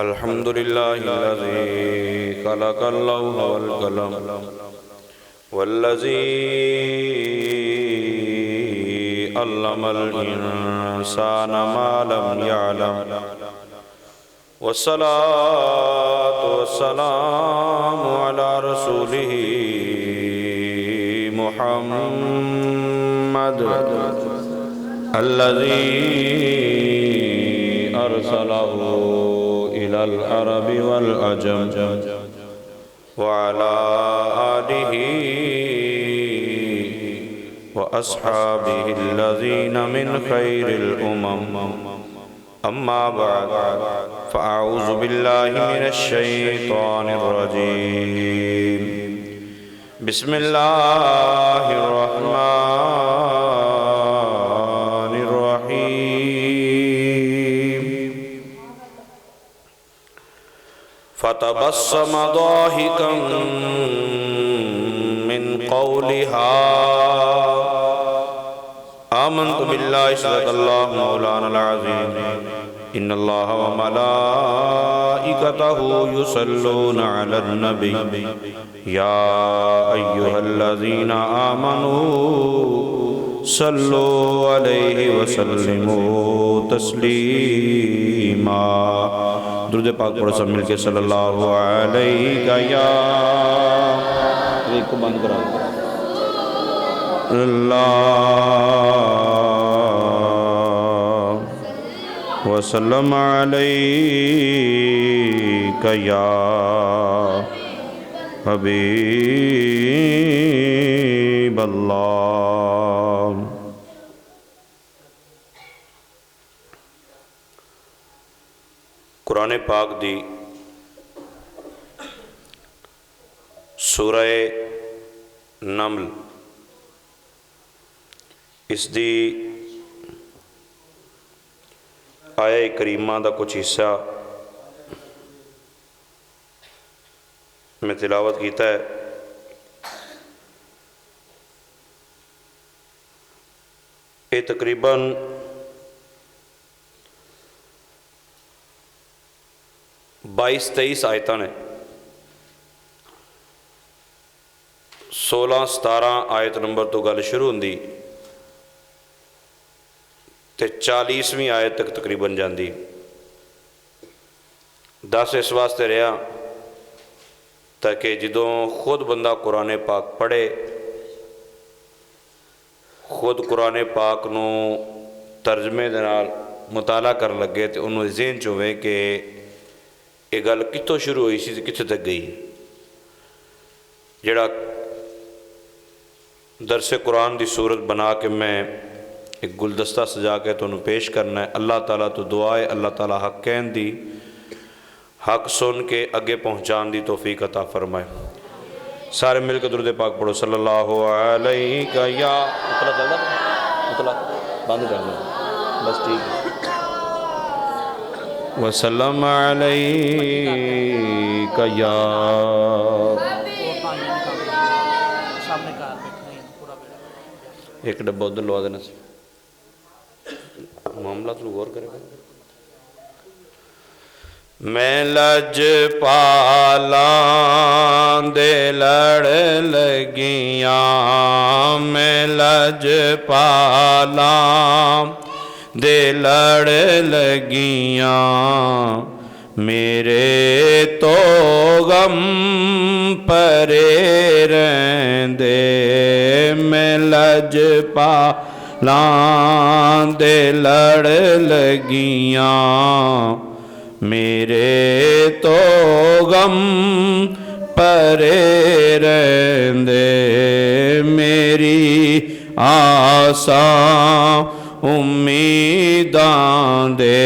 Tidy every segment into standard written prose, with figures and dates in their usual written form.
अल्हम्दुलिल्लाहिल्लज़ी खलक़ल लौह वल कलम वल्लज़ी अल्लमल इंसाना मा लम यअलम वस्सलातु वस्सलामु अला रसूलिही मुहम्मद अल्लज़ी अरसलहु इलल अरबि वल अजम व अला आलिहि व अस्हाबिहिल्लज़ीना मिन खैरिल उमम अम्मा बअद फ़अऊज़ु बिल्लाहि मिनश शैतानिर रजीम बिस्मिल्लाहिर रहमानिर रहीम फ़तबस्सम ज़ाहिकन मिन क़ौलिहा आमन्तु बिल्लाहि सदक़ल्लाहु मौलानल अज़ीम इन्नल्लाह व मलाइकतहु युसल्लूना अलन नबी या अय्युहल्लज़ीना आमनू सल्लु अलैहि व सल्लिमू तस्लीमा। दुरूद पाक पढ़ो सब मिलके सल्लल्लाहु अलैहि या को बंद करा अल्लाह वसल्लम अलैका या हबीब अल्लाह। कुरान पाक दी सूरह नमल इसदी आया करीमा का कुछ हिस्सा मैं तिलावत किया है। ये तकरीबन 22-23 आयतां ने। 16-17 आयत नंबर तो गल शुरू होंदी ते 40वीं आयत तक तकरीबन जाती। 10 इस वास्ते रहा ताकि जदों खुद बंदा कुरान पाक पढ़े, खुद कुरान पाक नूं तर्जमे दे नाल मुताला कर लगे तो उन्होंने ज़हन च होवे कि ये गल कित्थों शुरू हुई सी कित्थे तक गई। जिहड़ा दरसे कुरान की सूरत बना के मैं एक गुलदस्ता सजा के तुहानूं पेश करना है। अल्लाह ताला तो दुआ है अल्लाह ताला हक कहन दी, हक सुन के अगे पहुँचाने की तौफीक अता फरमाए। सारे मिल के दुरूद पाक पढ़ो सल्लल्लाहु अलैहि या बंद कर दो बस ठीक है वसल्लम अलैका या एक डब्बा उधर लवा देना मामला तो गौर करेगा। मैं लज पाला दे लड़ लगियाँ, मैं लज पाला दे लड़ लगियाँ, मेरे तो गम परे रहंदे, मैं लज पालां दे लड़ लगियाँ, मेरे तो गम परे रहंदे, मेरी आसां उम्मीदां दे,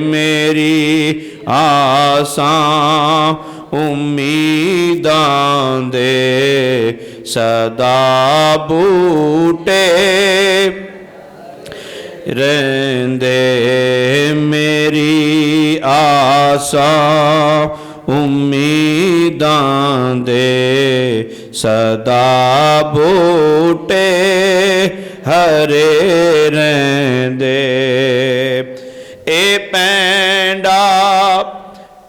मेरी आसां उम्मीदां दे, सदा बूटे रहंदे, मेरी आसां उम्मीदां दे, सदा बूटे हरे रहंदे। ए पैंडा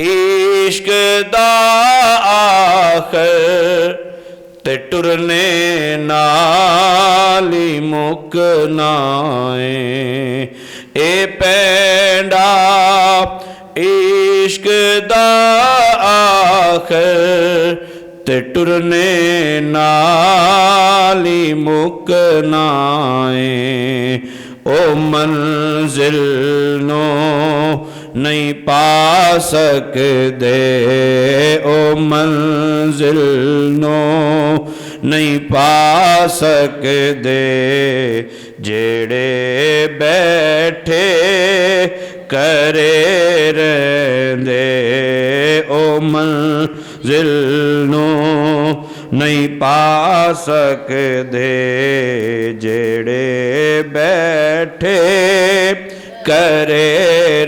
इश्क दा आखिर ते टुरने नाल ही मुकना ए पैंडा इश्क दा आखिर ते टुरने नाल ही मुकना ओ मंजिल नो नहीं पा सकदे ओ मंजिल नो नहीं पा सकदे जेड़े बैठे करे रहंदे ओ मंजिल नो नहीं पा सकदे जेड़े बैठे करे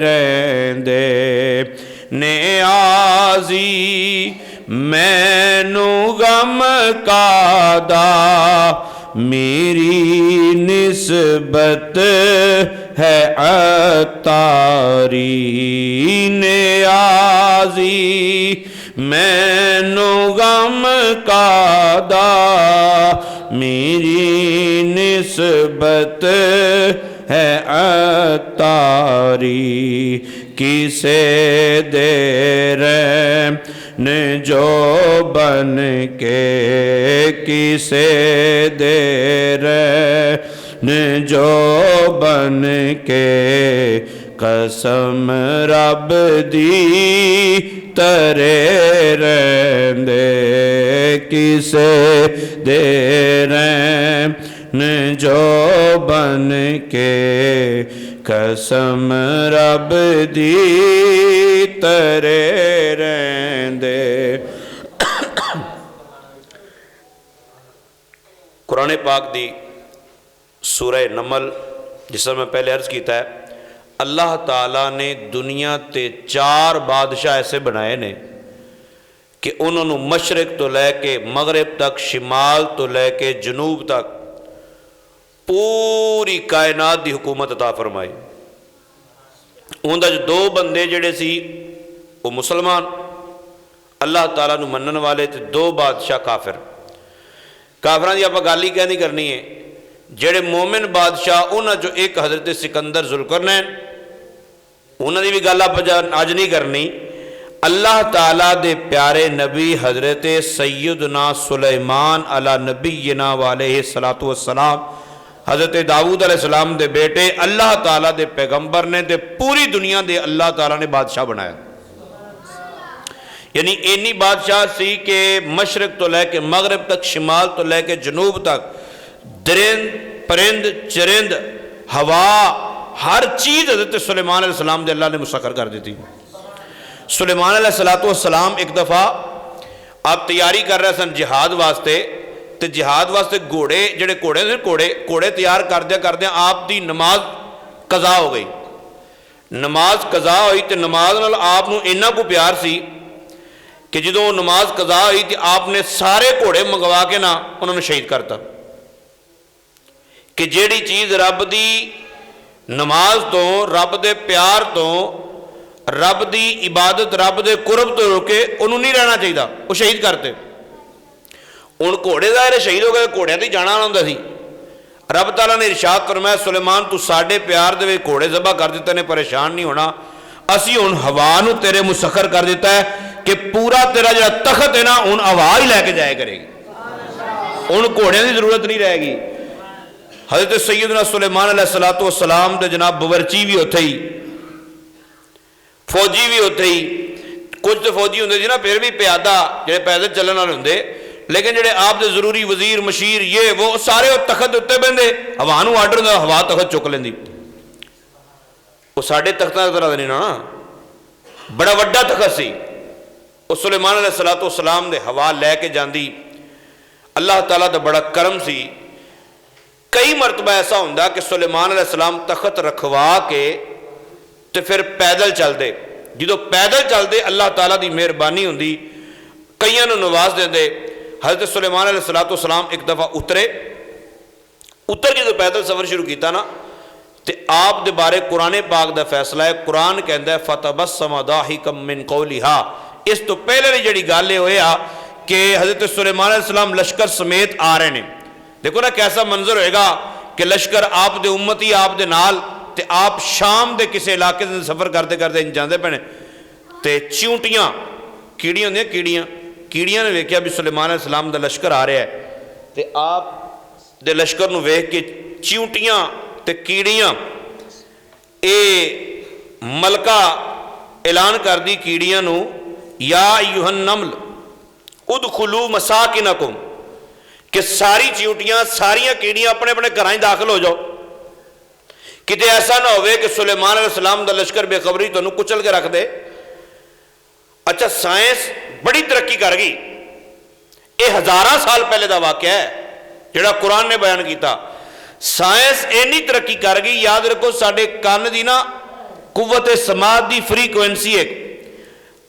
रहंदे। नियाज़ी मैनू गम कादा मेरी निस्बत है अतारी। नियाज़ी मैनू गम कादा मेरी निस्बत है अतारी। किसे दे रहम जो बन के किसे दे रहम जो बन के कसम रब दी तरे रहंदे। किसे दे रहम जो बन के कसम रब दी तरे रहंदे। कुरान पाक दी सूरह नमल जिसमें मैं पहले अर्ज किया है, अल्लाह ताला ने दुनिया ते 4 बादशाह ऐसे बनाए ने कि उन्होंने मशरक तो लैके मगरब तक, शिमाल तो लैके जनूब तक पूरी कायनात की हुकूमत अता फरमाई। उन्होंने 2 बंदे जड़े सी वो मुसलमान अल्लाह ताला नू मनन वाले, ते 2 बादशाह काफिर। काफिरां दी आपां गल ही कहनी करनी है। जेड़े मोमिन बादशाह उन्हां चों एक हज़रत सिकंदर जुल्करनैन, उन्हां दी भी गल आप अज नहीं करनी। अल्लाह ताला दे प्यारे नबी हज़रत सैयदना सुलेमान अला नबीना वालैहि सलातु वस्सलाम, हज़रत दाऊद अलैहिस्सलाम दे बेटे अल्लाह ताला दे पैगंबर ने ते पूरी दुनिया दे अल्लाह ताला ने बादशाह बनाया। यानी इन्नी बादशाह सी कि मशरक तो लैके मगरब तक, शिमाल तो लैके जनूब तक, दरिंद परिंद चरिंद हवा हर चीज़ हज़रत सुलेमान अलैहिस्सलाम दे अल्लाह ने मुसख्खर कर दी थी। सुलेमान अलैहिस्सलाम एक दफ़ा आप तैयारी कर रहे सन जिहाद वास्ते, तो जिहाद वास्ते घोड़े जेडे घोड़े ने घोड़े तैयार करदे आप दी नमाज कज़ा हो गई। नमाज कज़ा हुई तो नमाज नाल आप नूं इन्ना को प्यार सी कि जो नमाज कज़ा हुई तो आपने सारे घोड़े मंगवा के ना उन्होंने शहीद करता कि जेड़ी चीज़ रब दी नमाज तो, रब दे प्यार तो, रब दी इबादत, रब दे कुरब तो रोके उन्होंने नहीं रहना चाहिए, वो शहीद करते। हुण घोड़े ज़ाहिर शहीद हो गए, घोड़ियां ते जाना होंदा सी। रब ताला ने इरशाद फरमाया सुलेमान तू साडे प्यार दे विच घोड़े ज़बह कर दिते ने, परेशान नहीं होना। असी हुण हवा नूं तेरे मुसख्खर कर दिता है कि पूरा तेरा जिहड़ा तख्त है ना हुण हवा ही लैके जाया करेगी। हुण घोड़ियां की जरूरत नहीं रहेगी। हज़रत सैयदना सुलेमान अलैहिस्सलातु वस्सलाम दे जनाब बवरची भी उत्थे ही, फौजी भी उत्थे ही। कुछ तो फौजी होंदे सी ना फिर भी प्यादा जिहड़े पैदल चलण वाले होंदे, लेकिन जिहड़े आप दे जरूरी वजीर मशीर ये वो सारे तख्त उत्ते बहिंदे, हवा नूं आर्डर हुंदा हवा तख्त चुक लैंदी। वो साडे तख्तां दी तरह नहीं ना, बड़ा वड्डा तख्त सी। वो सुलेमान अलैहिस्सलातु वस्सलाम दे हवा लैके जांदी। अल्लाह ताला दा बड़ा करम सी। कई मरतबा ऐसा होंदा कि सुलेमान अलैहिस्सलाम तख्त रखवा के तो फिर पैदल चलते। जो पैदल चलते अल्लाह ताला की मेहरबानी होंदी, कईयां नूं नवाज देंदे। हज़रत सुलेमान अलैहिस्सलातु वस्सलाम एक दफ़ा उतरे, उतर के जो पैदल सफ़र शुरू किया ना, तो आप दे बारे कुरान पाक का फैसला है। कुरान कहता है फतबस्सम दाहिकम मिन कौलिहा। इस तो पहले की जी गल होया कि हज़रत सुलेमान अलैहिस्सलाम लश्कर समेत आ रहे हैं। देखो ना कैसा मंजर होएगा कि लश्कर आप दे उम्मती आप दे नाल, ते आप शाम के किसी इलाके से सफ़र करते करते जाते पे, तो चिऊंटियाँ कीड़ियाँ होंदियां कीड़ियाँ, कीड़ियाँ ने वेख्या भी सुलेमान अलैहिस्सलाम का लश्कर आ रहा है, तो आप दे लश्कर नूं वेख के चिऊंटियाँ ते कीड़ियाँ ये मलका ऐलान कर दी कीड़ियाँ नूं, या अय्युहन नमल उदखुलू मसाकिनकुम, कि सारी चिऊंटियाँ सारियाँ कीड़ियाँ अपने अपने घर दाखिल हो जाओ, किते ऐसा ना हो कि सुलेमान अलैहिस्सलाम का लश्कर बेखबरी तुहानूं कुचल के रख दे। अच्छा, साइंस बड़ी तरक्की कर गई। यह हज़ारां साल पहले का वाकया है जिहड़ा कुरान ने बयान किया। साइंस इन्नी तरक्की कर गई, याद रखो साडे कान की ना कुव्वत समात की फ्रीकुएंसी है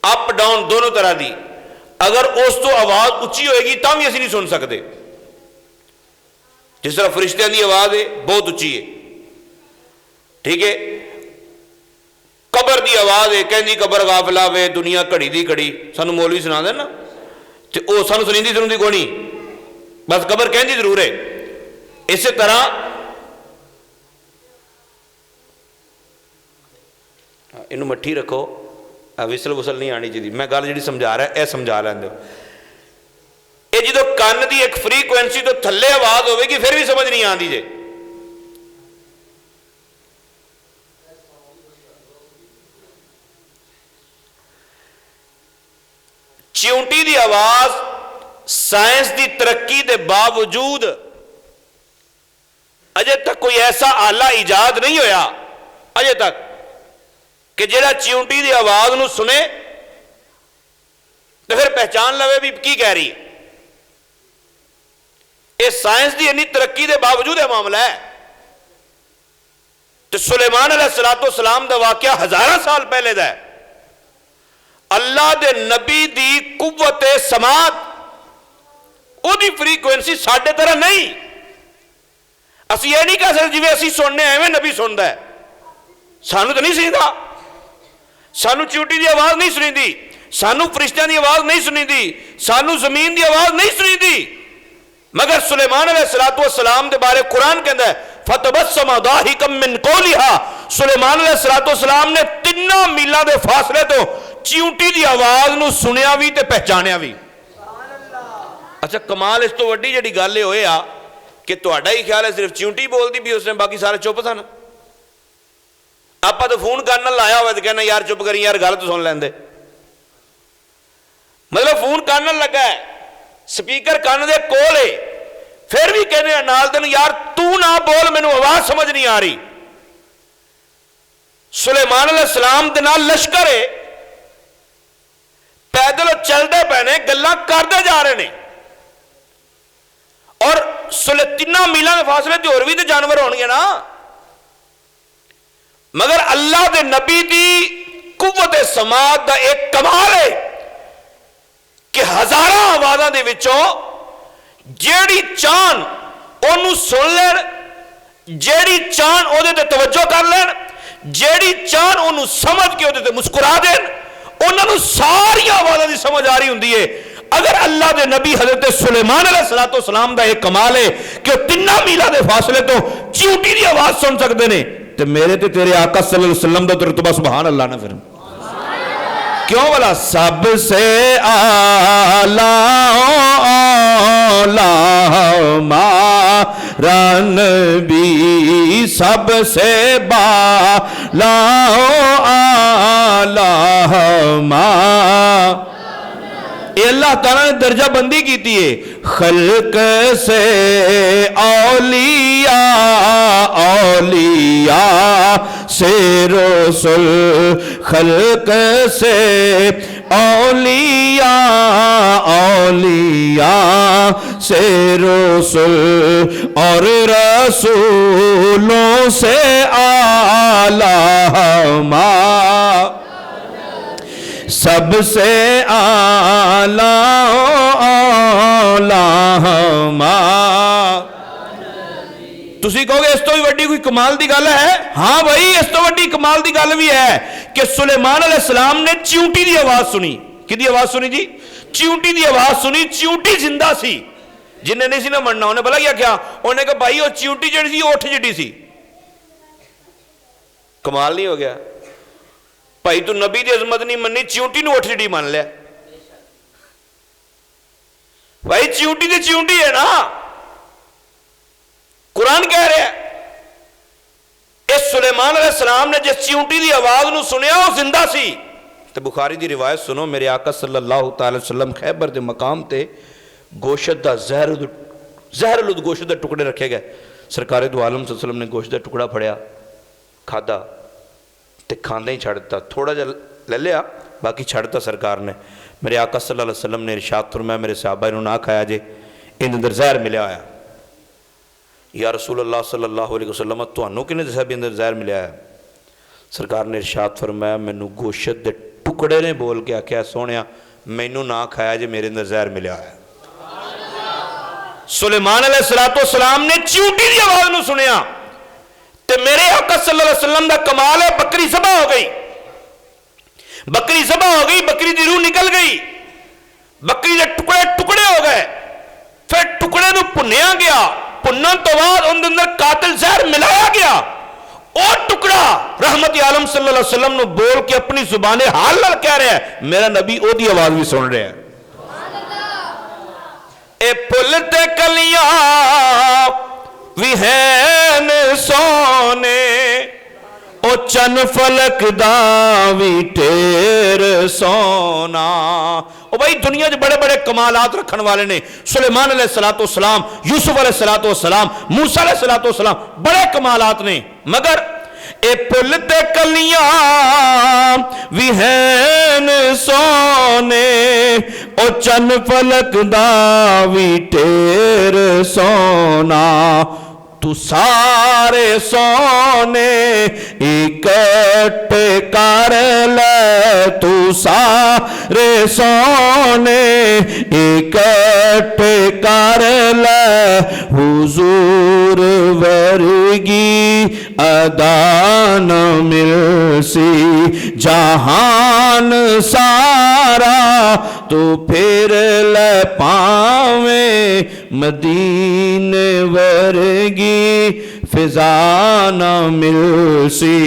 अप डाउन दोनों तरह की, अगर उस तो आवाज़ उच्ची होएगी तो भी असीं नहीं सुन सकते। जिस तरह फरिश्तियां की आवाज़ है बहुत उच्ची है, ठीक है। कबर की आवाज़ है, कहती कबर गाफिला वे दुनिया घड़ी दी घड़ी, सानू मौलवी सुना देन ना, तो वह सानू सुनींदी सुनती कोई नहीं, बस कबर कहती जरूर है। इस तरह इनू मट्ठी रखो, विसल वुसल नहीं आनी चाहिए। मैं गल जी समझा रहा यह समझा लैंदे हो। ये जो कान की एक फ्रीकुएंसी तो थले आवाज़ होगी फिर भी समझ नहीं आती जे। चिऊंटी की आवाज़ साइंस की तरक्की के बावजूद अजे तक कोई ऐसा आला ईजाद नहीं होया अजे तक कि जिहड़ा चिऊंटी की आवाज़ नूं सुने तो फिर पहचान लवे भी की कह रही है। यह साइंस की इन्नी तरक्की के बावजूद यह मामला है। तो सुलेमान अलैहिस्सलाम का वाकया हज़ारां साल पहले का है। अल्लाह दे नबी दी कुव्वत समात उहदी फ्रीकुएंसी साडे तरह नहीं। असीं ये नहीं कह सकते जिवें असीं सुनने एवें नबी सुनता है। सानू तो नहीं सुनीदा, सानू चिऊटी की आवाज़ नहीं सुनीदी, सानू फरिश्तियां की आवाज़ नहीं सुनीदी, सानू जमीन की आवाज़ नहीं सुनीदी। मगर सुलेमान अलैहिस्सलाम के बारे कुरान कहता है फतबस्सम दाहिकम मिन कौलिहा। सुलेमान अलैहिस्सलाम ने 3 मीलों के फासले तो चिऊंटी की आवाज़ नूं सुनिया भी ते पहचानिया भी। अच्छा, कमाल इस तो वड्डी जिहड़ी गल ये होया कि तुहाडा ही ख्याल है सिर्फ चिऊंटी बोलती भी उसने, बाकी सारे चुप सन। आप तो फोन कान नाल लाया हुआ तो कहना यार चुप करी यार गल तो सुन लैंदे। मतलब फोन कान नाल लगा है, स्पीकर कान दे कोल है, फिर भी कहने नाल तेन यार तू ना बोल, मैनू आवाज़ समझ नहीं आ रही। सुलेमान अलैहिस्सलाम दे नाल लश्कर है, पैदल चलते पे ने, गल्लां करते जा रहे हैं। और 3 मीलों के फासले ते होर भी तो जानवर होणगे ना। मगर अल्लाह के नबी की कुव्वत समात का एक कमाल है कि हज़ारां आवाज़ों के विचों जेड़ी चाहन ओनू सुन लैन, जेड़ी चाहन ओहदे ते तवज्जो कर लैन, जेड़ी चाहन ओनू समझ के ओहदे ते मुस्कुरा देन, उन्होंने सारी आवाज़ों की समझ आ रही होंदी है। अगर अल्लाह के नबी हज़रत सुलेमान अलैहिस्सलाम का एक कमाल है कि 3 मीलों के फासले तो चिऊंटी की आवाज़ सुन सकते हैं, तो मेरे ते तेरे आका सल्लल्लाहु अलैहि वसल्लम का तो रुतबा सुभान अल्लाह ना। फिर क्यों बोला सबसे आला मारा नबी, सबसे बाला आला अल्लाह ताला ने दर्जा बंदी की है। खल्क से औलिया, औलिया से रसूल, खल्क से औलिया, औलिया से रसूल, और रसूलों से आला सबसे आला तुसी कहोगे इस तो भी वड्डी कोई कमाल की गल है? हाँ भाई, इस तो वड्डी कमाल की गल भी है कि सुलेमान अलैहिस्सलाम ने चिऊटी की आवाज सुनी। किहदी आवाज सुनी जी? चिऊटी की आवाज सुनी। चिऊटी जिंदा सी, जिन्हें नहीं सी ना मनना उन्हें भला क्या क्या, उन्हें कहा भाई वो चिऊटी जी सी उठ जिड्डी सी। कमाल नहीं हो गया भाई? तू नबी की अजमत नहीं मनी, चिऊटी नूं उठ जिड्डी मान लिया। भाई चिऊटी तो चिऊटी है ना, कुरान कह रहा है। इस सुलेमान अलैहिस्सलाम ने जिस चिऊटी की आवाज नूं सुनिया वो जिंदा सी। तो बुखारी की रिवायत सुनो, मेरे आका सल्लल्लाहु अलैहि वसल्लम खैबर के मकाम ते गोशत का जहरलुद गोशत के टुकड़े रखे गए। सरकार दो आलम सल्लल्लाहु अलैहि वसल्लम ने गोशत का टुकड़ा फड़िया, खादा तो खांदे ही छड़ दिता, थोड़ा जा ले लिया, बाकी छड़ता सरकार ने। मेरे आका सल्लल्लाहु अलैहि वसल्लम ने इरशाद फरमाया मेरे सहाबा इन्हों ना खाया जे, इन अंदर जहर मिलिया होया। या रसूल अल्लाह सल्लल्लाहु अलैहि वसल्लम तुहानू किने दस्या भी अंदर जहर मिलिया है? सरकार ने इरशाद फरमाया मैनू गोशत के टुकड़े ने बोल के आख्या सोहणिया मैनू ना खाया जे, मेरे अंदर जहर मिलिया है। सुलेमान अलैहिस्सलाम ने चिऊटी की आवाज नूं सुनिया ते मेरे आका सल्लल्लाहु अलैहि वसल्लम दा कमाल है, बकरी ज़बह हो गई। बकरी ज़बह हो गई, बकरी की रूह निकल गई, बकरी के टुकड़े टुकड़े हो गए। फिर टुकड़े नूं भुन्निया गया, भुन्नन तो बाद उनके अंदर कातिल जहर मिलाया गया। और टुकड़ा रहमत आलम सल्लल्लाहु अलैहि वसल्लम नूं बोल के अपनी जुबाने हाल नाल कह रहा है मेरा नबी ओदी आवाज भी सुन रहा है। ए पुल ते कलियां भी हैन सोने, ओ चन फलक दा भी ढेर सोना। ओ भाई दुनिया च बड़े बड़े कमालात रखने वाले ने सुलेमान अलैहिस्सलाम, यूसुफ अलैहिस्सलाम, मूसा अलैहिस्सलाम, बड़े कमालात ने। मगर ए पुल ते कलियां भी हैन सोने, ओ चन फलक दा भी ढेर सोना। तू सारे सोने इकट्ठे कर ले, तू सारे सोने इकट्ठे कर ले, हुजूर वर्गी अदा न मिलसी जहान सारा, तू फिर ले पावे मदीने वर्गी फिजा न मिलसी।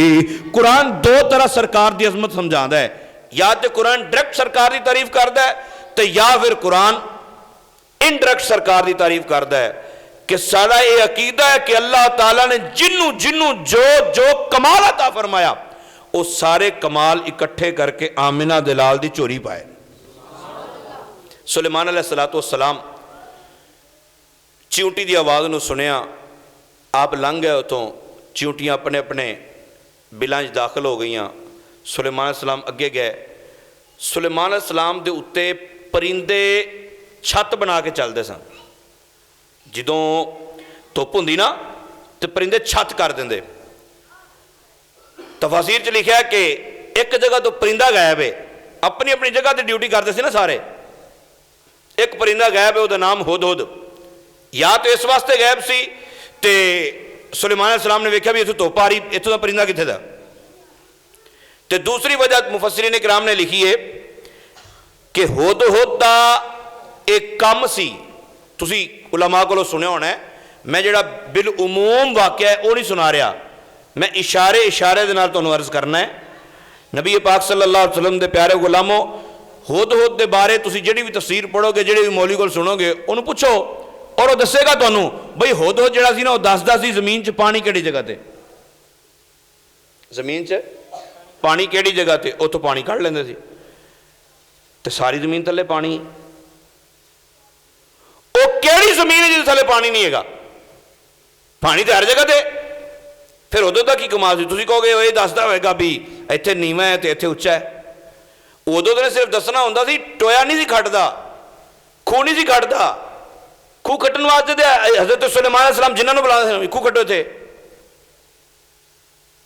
कुरान दो तरह सरकार की अजमत समझाता है, या तो कुरान डायरेक्ट सरकार की तारीफ करता है तो या फिर कुरान इनडायरेक्ट सरकार की तारीफ करता है कि सारा ये अकीदा है कि अल्लाह ताला ने जिन्नू जिन्नू जो जो कमाल अता फरमाया वो सारे कमाल इकट्ठे करके आमिना दिलाल दी चोरी पाए। सुलेमान अलैहिस्सलाम चिऊटी की आवाज़ नूं सुनिया, आप लंघ गए उतों, चिऊटियां अपने अपने बिलों दाखिल हो गई। सुलेमान अलैहिस्सलाम अगे गए। सुलेमान अलैहिस्सलाम दे उत्ते परिंदे छत बना के चलते सन। जदों धुप हुंदी ना तो परिंदे छत कर देंदे। तफसीर च लिखा है कि एक जगह तो परिंदा गायब है, अपनी अपनी जगह पर ड्यूटी करते थे ना सारे। एक परिंदा गायब है, उसका नाम हुदहुद। या तो इस वास्ते गायब सी ते सुलेमान अलैहिस्सलाम ने वेख्या भी इत्थों धुप आ रही, इत्थों का परिंदा कित्थे दा। ते दूसरी वजह मुफस्सिरीन किराम ने लिखी है कि हुदहुद दा एक काम सी। तुसी उलमा कोलों सुनिया होना है, मैं जिहड़ा बिल उमूम वाक़या है वो नहीं सुना रहा, मैं इशारे इशारे दे नाल तुहानूं अर्ज करना है। नबी पाक सल्लल्लाहु अलैहि वसल्लम दे प्यारे गुलामों, हुदहुद दे बारे तुसी जिहड़ी भी तफसीर पढ़ोगे, जिहड़े भी मौलवी कोल सुनोगे, उन्होंने पूछो और वो दसेगा तुहानूं बई हुदहुद जिहड़ा सी ना, वो दसदा सी जमीन च पानी किहड़ी जगह ते, जमीन च पानी किहड़ी जगह ते, उत्थों पानी कढ़ लैंदे सी ते सारी जमीन थल्ले पानी। वो किहड़ी जमीन है जिस थल्ले पानी नहीं हैगा? पानी तो हर जगह ते। फिर उदों का की कमाल सी? तुसीं कहोगे ये दसदा होएगा भी इत्थे नीवा है तो इत्थे उच्चा है। उदों तो सिर्फ दसना हुंदा सी, टोया नहीं सी खटदा, खूह नहीं सी खटदा। खूह खट्टन वास्ते तो हज़रत सुलेमान अलैहिस्सलाम जिन्होंने बुलाते थे खूह खट्टो थे,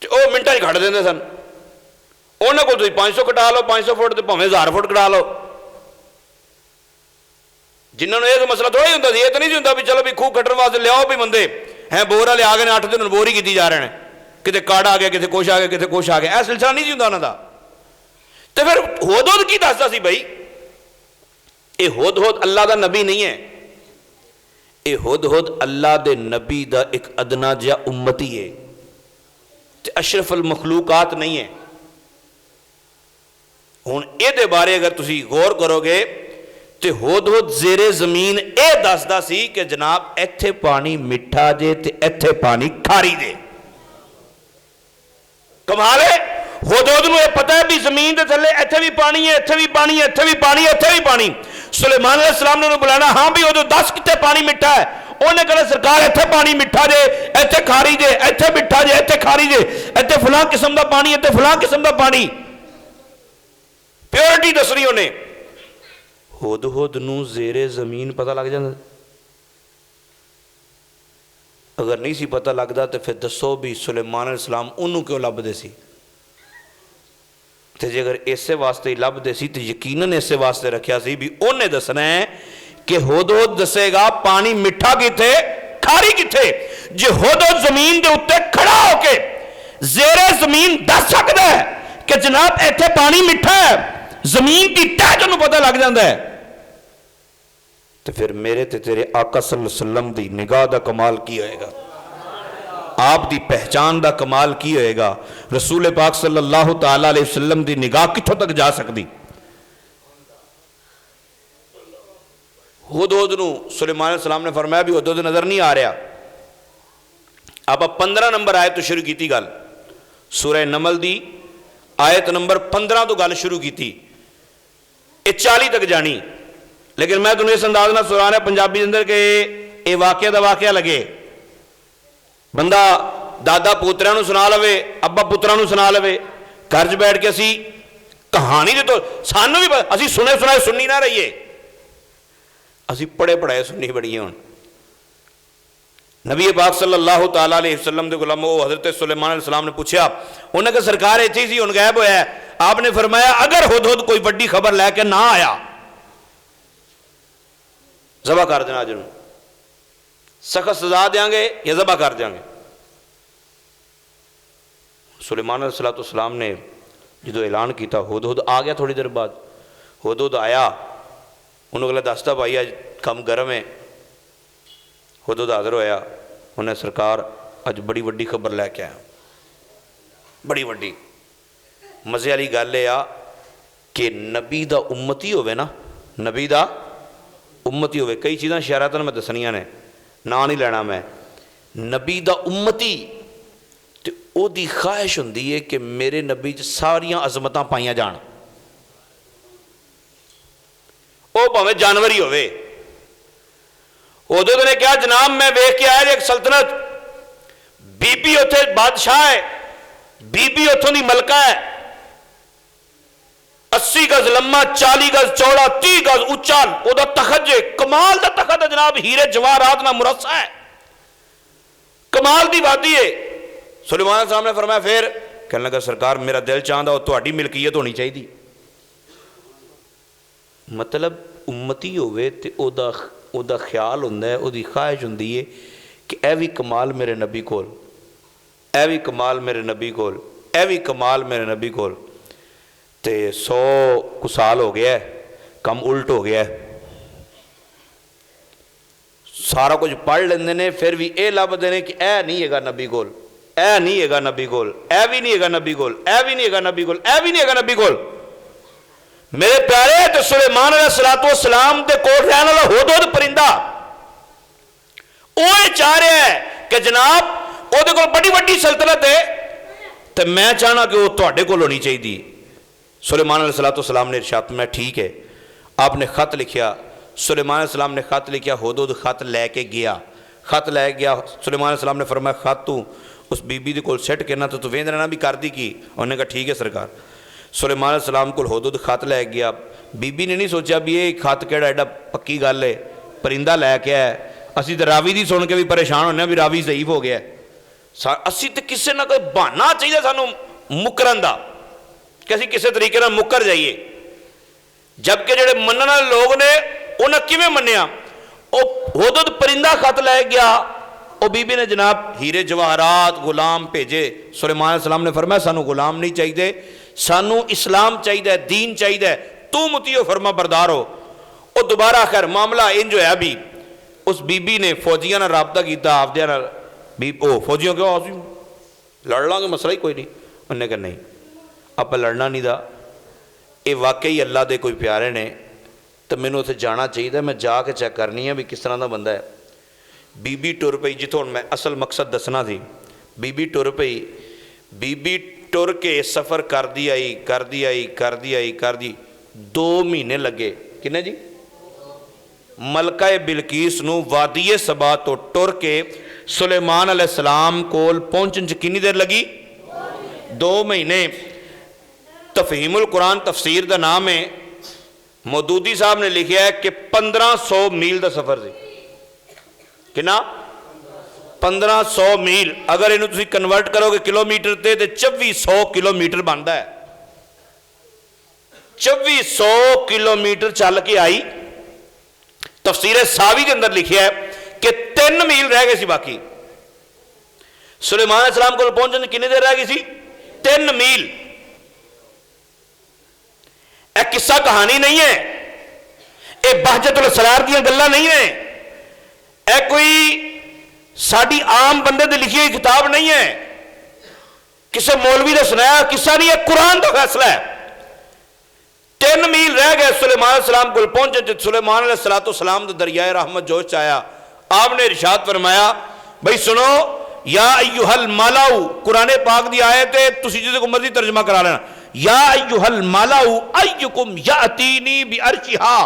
वो मिनटा ही खट देंगे सन। उन्होंने को 500 कटा लो, 500 फुट तो भावें 1000 फुट कटा लो। जिन्होंने यह मसला थोड़ा ही होंगे, ये तो नहीं होंगे भी चलो भी खूह खट्टन वास्ते लियाओ भी बंदे, हैं बोर वाले आ गए 8 दिन बोर ही की जा रहे हैं, कितने काड़ा आ गया, कितने कुछ आ गया, कितने कुछ आ गया। यह सिलसिला नहीं होंगे उन्होंने। तो फिर हुदहुद की दसदा सी बई, ये हुदहुद अल्लाह का नबी नहीं है, ये हुदहुद अल्लाह के नबी का एक अदना जिहा उम्मती है, ते अशरफुल मखलूकात नहीं है। हुण इहदे बारे अगर तुसी गौर करोगे तो हुदहुद ज़ेरे ज़मीन यह दसदा सी कि जनाब इत्थे पानी मिठा जे ते इत्थे पानी खारी जे। कमाल है, हुदहुद नूं यह पता है भी जमीन के थले इत्थे भी पानी है, इत्थे भी पानी है, इत्थे भी पानी है, इत्थे भी पानी। सुलेमान अलैहिस्सलाम ने बुलाना, हाँ भी हुदहुद दस कितने पानी मिठा है। उन्हें कहना सरकार इत्थे पानी मिठा जे, इत्थे खारी जे, इत्थे मिठा जे, इत्थे खारी जे, इत्थे फलां किस्म का पानी, इत्थे फलां किस्म का पानी। प्योरिटी दसनी उन्हें। हुदहुद नूं ज़ेरे ज़मीन पता लग जाता। अगर नहीं सी पता लगता तो फिर दसो भी सुलेमान अलैहिस्सलाम उन्होंने क्यों लभदे सी। तो जे अगर इस वास्ते ही लभदे सी तो यकीनन इस वास्ते रखिया सी भी उन्हें दसना है कि हुदहुद दसेगा पानी मिठा किथे खारी किथे। जे हुदहुद जमीन के उत्ते खड़ा होके ज़ेरे ज़मीन दस सकता है कि जनाब इत्थे पानी मिठा है, जमीन की तह तेनों पता लग जाता है, तो फिर मेरे ते तेरे आका सल्लल्लाहु अलैहि वसल्लम की निगाह का कमाल की होएगा, आप दी पहचान का कमाल की होएगा। रसूल पाक सल्लल्लाहु तआला अलैहि वसल्लम की निगाह कित्थों तक जा सकती। हुदहुद नूं सुलेमान अलैहिस्सलाम ने फरमाया भी हुदहुद नजर नहीं आ रहा। आप 15 नंबर आयत तो शुरू की गल, सूरह नमल दी आयत नंबर 15 तो गल शुरू की, 40 तक जानी। लेकिन मैं तुम्हें इस अंदाज ना सुना पंजाबी अंदर के ये वाकया का वाकया लगे, बंदा दादा पुत्रा सुना लवे, अब्बा पुत्रा सुना लवे, घर च बैठ के असी कहानी जो तो सानू भी असी सुने सुनाए सुननी ना रहीए, असी पढ़े पढ़ाए सुननी बड़ी है। नबी पाक सल्लल्लाहु तआला अलैहि वसल्लम के गुलाम हजरत सुलेमान अलैहिस्सलाम ने पूछा, उन्हें कहा सरकार इत्थे ही सी हुण गायब होया है। आपने फरमाया अगर हुदहुद कोई बड़ी खबर लैके ना आया ज़बह कर देना, अज सख्त सजा देंगे या ज़बह कर देंगे। सुलेमान अलैहिस्सलाम ने जो ऐलान किया हुदहुद आ गया। थोड़ी देर बाद हुदहुद आया, उन्होंने अगला दसता भाई अज कम गर्म है। हुदहुद हाज़र होया, उन्हें सरकार अज बड़ी वड्डी खबर लैके आया, बड़ी वड्डी। मज़े वाली गल यह कि नबी दा उम्मती होवे ना, नबी दा उम्मती होवे। कई चीज़ां शरारतन मैं दसनियां ने, ना नहीं लेना मैं। नबी दा उम्मती ते ओदी ख्वाहिश हुंदी है कि मेरे नबी च सारियां अजमतां पाइयां जाण, वो भावें जानवर ही होवे। उदो ने कहा जनाब मैं वेख के आया एक सल्तनत, बीबी उत्थे बादशाह है, बीबी उत्थों की मलका है, 80 गज लम्मा, 40 गज चौड़ा, 30 गज उच्चा ओदा तखत जे, कमाल का तखत है जनाब, हीरे जवाहरात ना मुरस्सा है, कमाल की वादी है। सुलेमान साहब ने फरमाया फिर कहने लगा सरकार मेरा दिल चाहता वो तुहाडी मिल्कियत होनी चाहिए। मतलब उम्मती होवे ते ओदा ख्याल हुंदा है, ओदी ख्वाहिश हुंदी है कि ए भी कमाल मेरे नबी कोल, ए भी कमाल मेरे नबी कोल, ए भी कमाल मेरे नबी कोल। ते 100 कुछ साल हो गया है, कम उल्ट हो गया है। सारा कुछ पढ़ लेंदे ने फिर भी ये लभदे ने कि ए नहीं हैगा नबी कोल, ए नहीं हैगा नबी कोल, ए भी नहीं हैगा नबी कोल, ए भी नहीं हैगा नबी कोल, ए भी नहीं हैगा नबी कोल। मेरे प्यारे तो सुलेमान अलैहिस्सलाम दे कोल रहने वाला हुदहुद परिंदा वो चाह रहा है कि जनाब ओदे कोल बड़ी वड्डी सल्तनत है, तो मैं चाहना कि वो तुहाडे कोल होनी चाहिए। सुलेमान अलैहिस्सलाम ने इरशाद में ठीक है। आपने खत लिखिया, सुलेमान अलैहिस्सलाम ने खत लिखिया, हुदहुद खत लैके गया, खत लै गया। सुलेमान अलैहिस्सलाम ने फरमाया खत तू उस बीबी दे कोल सैट करना तो तू वेंद रहना भी कर दी की। उन्हें कहा ठीक है सरकार। सुलेमान अलैहिस्सलाम को हुदहुद खत लै गया। बीबी ने नहीं सोचा भी ये खत केड़ा एडा पक्की गल है, परिंदा लैके आया। असी तो रावी की सुन के भी परेशान होने भी रावी ज़ईफ हो गया। असी तो किसी ना कोई बहाना चाहिए सानू मुकरन का कि असी किसी तरीके नाल मुकर जाइए। जबकि जेडे मनने वाले लोग ने उन्हें किवें मन्निया, हुदहुद परिंदा खत लै गया, ਉਹ ਬੀਬੀ ਨੇ जनाब हीरे जवाहरात गुलाम भेजे। सुलेमान अलैहिस्सलाम ने फरमाया सानू गुलाम नहीं चाहिए, सानू इस्लाम चाहिए, दीन चाहिए, तू मुतीओ फरमा बरदार हो। वो दोबारा खैर मामला इंज होया भी उस बीबी ने फौजियों ने रबता किया आपदे भी ओ फौजियों क्यों आओ लड़ लांगे मसला ही कोई नहीं। उन्हें कहा नहीं आप लड़ना नहीं दा, ये वाकई अल्लाह के कोई प्यारे ने तो मैनू उत्थे जाना चाहिए, मैं जाके चेक करनी है भी किस तरह का बंदा है। बीबी टुर पई, जितों मैं असल मकसद दसना थी, बीबी टुर पई, बीबी टुर के सफ़र करती आई करती आई करती आई करती 2 महीने लगे। किन्ने जी? मलका बिलकीस नूं वादी सबा तो टुर के सुलेमान अलैहिस्सलाम कोल पहुंचन च कितनी देर लगी? 2 महीने। तफहीमुल कुरान तफसीर का नाम है, मौदूदी साहब ने लिखा है कि 1500 मील का सफ़र से। कितना? 1500 मील। अगर इन्हू तुसीं कन्वर्ट करोगे किलोमीटर ते 2400 किलोमीटर बनता है। 2400 किलोमीटर चल के आई। तफसीर सावी के अंदर लिखा है कि 3 मील रह गए सी बाकी। सुलेमान अलैहिस्सलाम को पहुंचने कितनी देर रह गई सी? 3 मील। यह किस्सा कहानी नहीं है, यह बहजतुल असरार दी गल्लां नहीं है, यह कोई साडी आम बंदे दी लिखी हुई किताब नहीं है, किसी मौलवी ने सुनाया किस्सा नहीं है, कुरान का फैसला है। 3 मील रह गए सुलेमान अलैहिस्सलाम को पहुंचे। सुलेमान अलैहिस्सलाम तो दरियाए रहमत जोश आया। आपने इरशाद फरमाया भाई सुनो, या अय्युहल मालाऊ, कुरान पाक दी आयत है, तुसी जिसे को मर्जी तर्जमा करा लेना। या अय्युहल मालाऊ अय्युकुम यातीनी बिअर्शिहा,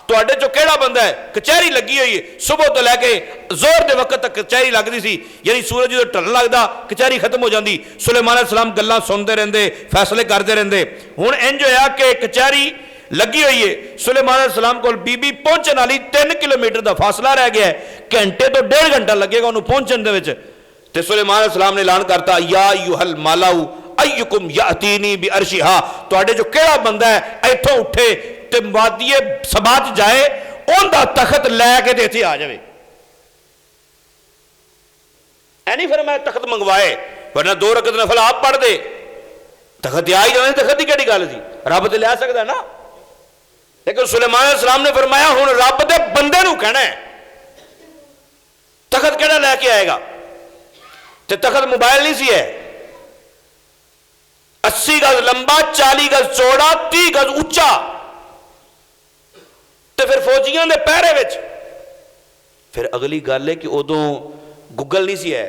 तुहाडे चो केड़ा बंदा है कचहरी लगी हुई है, सुबह तो लैके जोर के वक्त तक कचहरी लगती सी, यानी सूरज जो ढलण लगता कचहरी खत्म हो जाती। सुलेमान अलैहिस्सलाम गल्लां सुनते रहंदे, फैसले करते रहंदे। हुण इंज होया कि कचहरी लगी हुई है, सुलेमान अलैहिस्सलाम कोल बीबी पहुंचने वाली 3 किलोमीटर का फासला रह गया है, घंटे तो 1.5 घंटा लगेगा उन्होंने पहुंचने दे विच। ते सुलेमान अलैहिस्सलाम ने ऐलान करता या अय्युहल मालाऊ अय्युकुम यातीनी बिअर्शिहा, तुहाडे जो केड़ा बंदा है इथों उठे ते वादिए सबा च जाए, उनका तखत लैके ते इत्थे आ जाए। ऐ नहीं फिर मैं तखत मंगवाए, वरना 2 रकत नफल आप पढ़ दे, तखत आ ही जाने। तखत की केड़ी गल सी? रब ते लै सकदा ना। लेकिन सुलेमान अलैहिस्सलाम ने फरमाया हुण रब दे बंदे नूं कहना है, तखत केड़ा लैके आएगा? ते तखत मोबाइल नहीं सी है, 80 गज लंबा, 40 गज चौड़ा, 30 गज उच्चा। तो फिर फौजियों के पहरे विच फिर अगली गल है कि उदों गूगल नहीं सी है,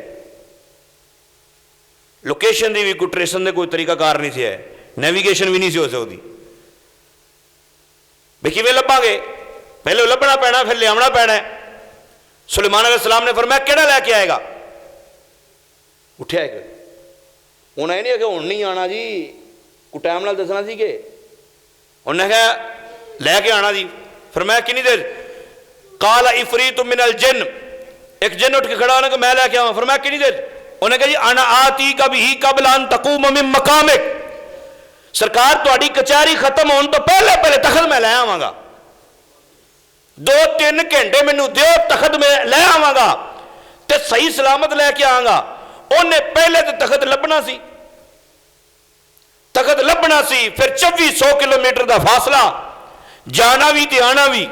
लोकेशन की भी कोई ट्रेसन के कोई तरीकाकार नहीं सी है, नेविगेशन भी नहीं सी हो सकती। भाई किवें लभांगे? पहले लभना पैना, फिर लियावना पैना है। सुलेमान अलैहिस्सलाम ने फरमाया केड़ा लैके आएगा? उठिया एक, उन्हें नहीं आखिया हुण नहीं आना जी, कोई टाइम नाल दसना सी कि उन्हें कहा लैके आना जी। फरमाया कितनी देर? काला इफरीतु मिनल जिन्न, एक जिन्न उठ के खड़ा होने को मैं लैके आवा। फरमाया कितनी देर? उन्हें कहा जी आना आती कभी ही कबल अन तकूम मिन मकामिक, सरकार तुहाडी कचहरी खत्म होने तो पहले पहले तखत मैं लै आवांगा, 2-3 घंटे मैनू दिओ, तखत मैं लै आवांगा ते सही सलामत लैके आवांगा। उन्हें पहले तो तखत लभना सी, तखत लभना सी, फिर 2400 किलोमीटर का फासला, जाना भी ते आना भी,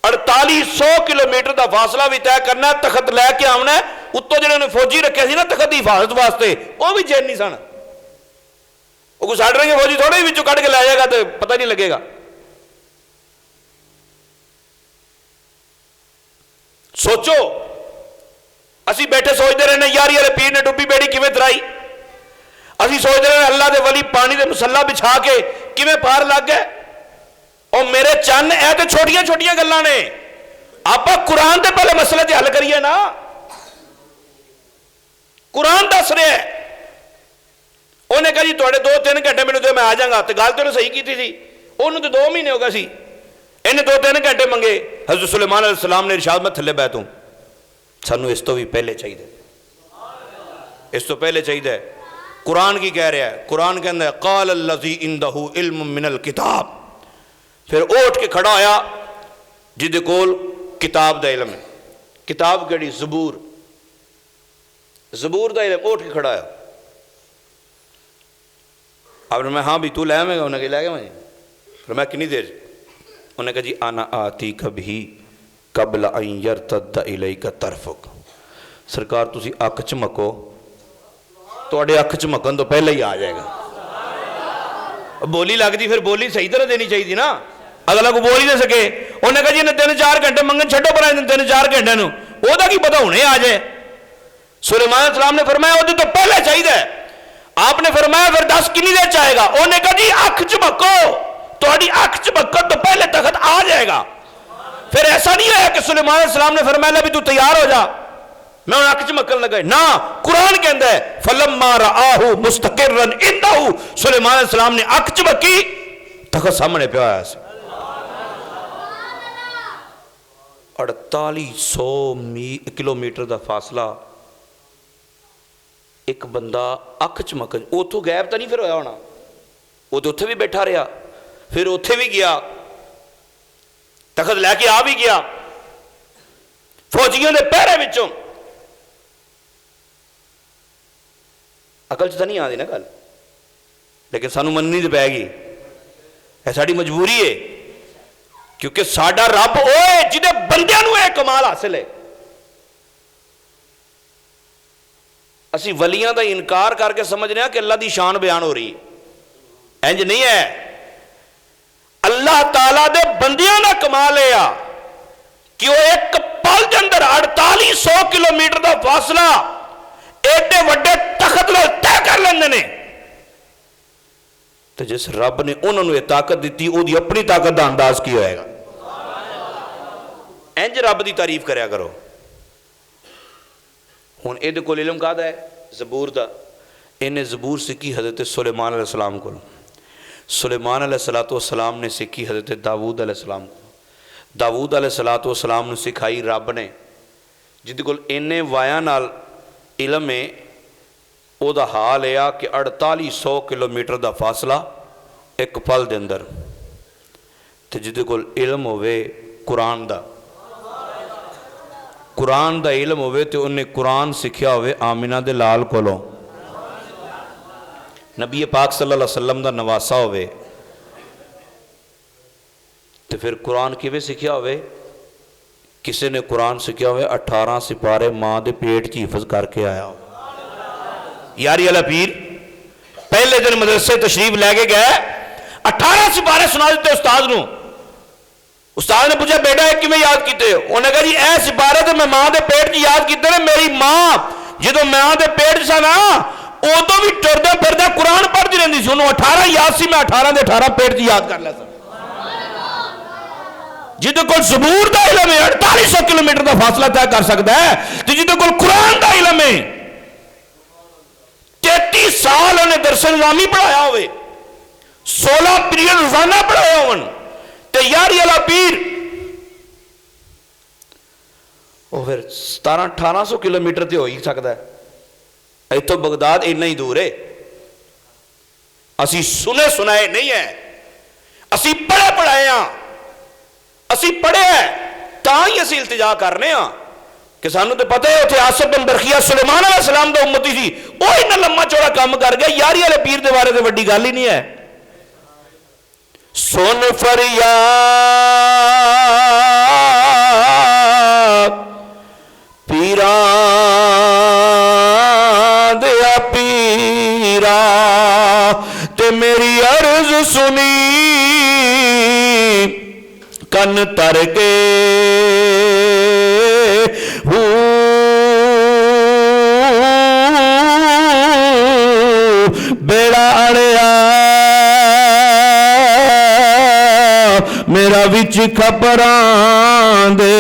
4800 किलोमीटर का फासला भी तय करना, तखत लैके आना। उत्तों जिन्होंने फौजी रखे सी ना तखत की हिफाजत वास्ते, वह भी जैनी सन। वो कोई साढ़े रंगे फौजी थोड़े विचों कढ़ के लै जाएगा तो पता नहीं लगेगा। सोचो, असी बैठे सोचते रहने यारी वाले पीर ने डुब्बी बेड़ी किवें तराई, असी सोचते रहने अल्लाह के वली पानी के मुसल्ला बिछा के किवें पार लग गए। और मेरे चन ए तो छोटिया छोटिया गल्लां ने, आप कुरान के पहले मसले ते हल करिए ना। कुरान दस रहा है, उन्हें कहा जी थोड़े 2-3 घंटे मैंने दो मैं आ जाऊंगा, तो गल तो सही की थी, उन्होंने तो 2 महीने हो गए सी, इन्हें 2-3 घंटे मंगे। हज़रत सुलेमान अलैहिस्सलाम ने इरशाद मैं थले बैठूं, सानू इस तो भी पहले चाहिए, इस तो पहले चाहिए। कुरान की कह रहा है? कुरान कहता है क़ाल अल्लज़ी इंदहु इल्म मिनल किताब, फिर उठ के खड़ा होया जिदे कोल किताब दा इल्म है। किताब केड़ी? ज़बूर। ज़बूर दा इल्म, उठ के खड़ा है। आपने मैं हाँ भी तू लै आवेगा? उन्हें लै गया मैं। फिर मैं कितनी देर? उन्हें कहा जी आना आती कभी कबल यरतद इलैका तरफुक। सरकार तुसी अख झमको, तुहाडे अख झमकन तो पहले ही आ जाएगा। बोली लगती फिर बोली सही तरह देनी चाहिए ना, अगला को बोल ही नहीं सके। उन्हें कहा जी इन्हें 3-4 घंटे मंगन छड्डो पर 3-4 घंटे ओदा की पता हुणे आ जाए। सुलेमान अलैहिस्सलाम ने फरमाया ओदे तो पहले चाहिए। आपने फरमाया फिर 10 कितनी देर चाहेगा? उन्हें कहा जी अख झमको, तुहाडी अख झमकन तो पहले तखत आ जाएगा। फिर ऐसा नहीं है कि सुलेमान अलैहिस्सलाम ने फरमाया भी तू तैयार हो जा, मैं उन अख झमकन लगा ना। कुरान कहता है फलम्मा राआहु मुस्तकिरन इंदहु, सुलेमान अलैहिस्सलाम ने अख झमकी, तखत सामने पिया होया सी। 4800 किलोमीटर का फासला, एक बंदा अख झमक, उतों गैब तो नहीं फिर होया होना, वो तो उत्थे भी बैठा रहा, फिर उत्थे भी गया, तखत लैके आ भी गया, फौजियों के पहरे विचों। अकल च तो नहीं आती ना गल, लेकिन सानू मननी तो पैगी, है साड़ी मजबूरी है, क्योंकि साडा रब वो है जिहदे बंदियां नूं यह कमाल हासिल है। असी वलियां का इनकार करके समझ रहे हैं कि अल्लाह की शान बयान हो रही है, इंज नहीं है। अल्लाह ताला दे बंदियां का कमाल है कि वो एक पल के अंदर 4800 किलोमीटर का फासला एडे वड्डे तखत नाल तय कर लेंदे ने। तो जिस रब ने उन्होंने ताकत दी, उसकी अपनी ताकत का अंदाज की होएगा। इंज रब की तारीफ करया करो। हुण इहदे कोल इल्म काहदा है? ज़बूर दा। इन्हें ज़बूर सीखी हज़रत सुलेमान अलैहिस्सलाम को। सुलेमान अलैहिस्सलाम ने सीखी हज़रत दाऊद अलैहिस्सलाम को। दाऊद अलैहिस्सलाम ने सिखाई रब ने, जिहदे कोल इन्ने वाया नाल इल्म है। ओदा हाल यह कि 4800 किलोमीटर का फासला एक पल के अंदर, तो जिहदे कोल इल्म होवे कुरान दा, कुरान दा इल्म होवे तो उन्हें कुरान सीखिया होवे आमिना दे लाल कोलों, नबी पाक सल्लल्लाहु अलैहि वसल्लम दा नवासा होवे, तो फिर कुरान किवें सीखिया होवे? किसी ने कुरान सीखिया होवे 18 सिपारे माँ के पेट च हिफज करके आया हो। यारी वाला पीर पहले दिन मदरसे तशरीफ लैके गए, 18 सिपारे सुना दिते उस्ताद नूं। उस्ताद ने पूछा बेटा एक किवें याद किते हो? उन्हें कहा जी ए सिपारे तो मैं मां के पेट च याद किते ने। मेरी मां जो मां के पेट च सा ना, उदों भी टुरदे फिरदे कुरान पढ़ती रहिंदी सी। उन्होंने 18 याद सी, मैं 18 के 18 पेट च याद कर लिया था। जिहदे कोल ज़बूर दा इल्म है 4800 किलोमीटर का फासला तय कर सकता है, तो जिहदे कोल कुरान दा इल्म है 33 साल उन्हें दरस निज़ामी पढ़ाया होवे, 16 पीरियड रोजाना पढ़ाया होवन, ते यारी वाला पीर वो फिर 1700-1800 किलोमीटर तो हो ही सकता है। इतों बगदाद इन्ना ही दूर है। असी सुने सुनाए नहीं है, असी पढ़े पढ़ाए हाँ, असी पढ़े है तां ही असी इल्तिजा करने हाँ कि सानू तो पता है उत्थे आसिफ बिन बरखिया सुलेमान अलैहिस्सलाम दा उम्मती सी, वो इन्ना लम्मा चौड़ा काम कर गया। यारी वाले पीर दे बारे तो वड्डी गल ही नहीं है। सुन फरियाद पीरा दिया पीरा, ते मेरी अर्ज सुनी कन तर के बेड़ा अड़िया मेरा विच खबरां दे,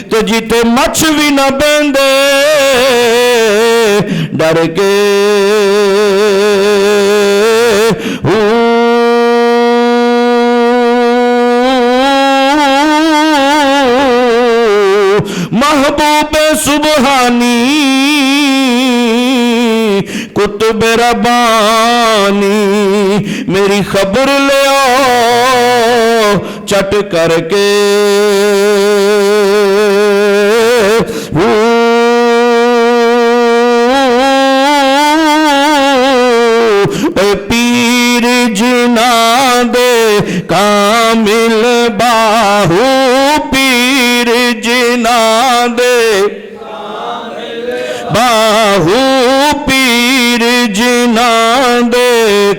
ते जिते मछ भी न बेंदे डर के महबूब सुबहानी कुतुब रबानी मेरी खबर ले आओ चट करके। कामिल बाहू पीर जिना दे बाहू पीर जिना दे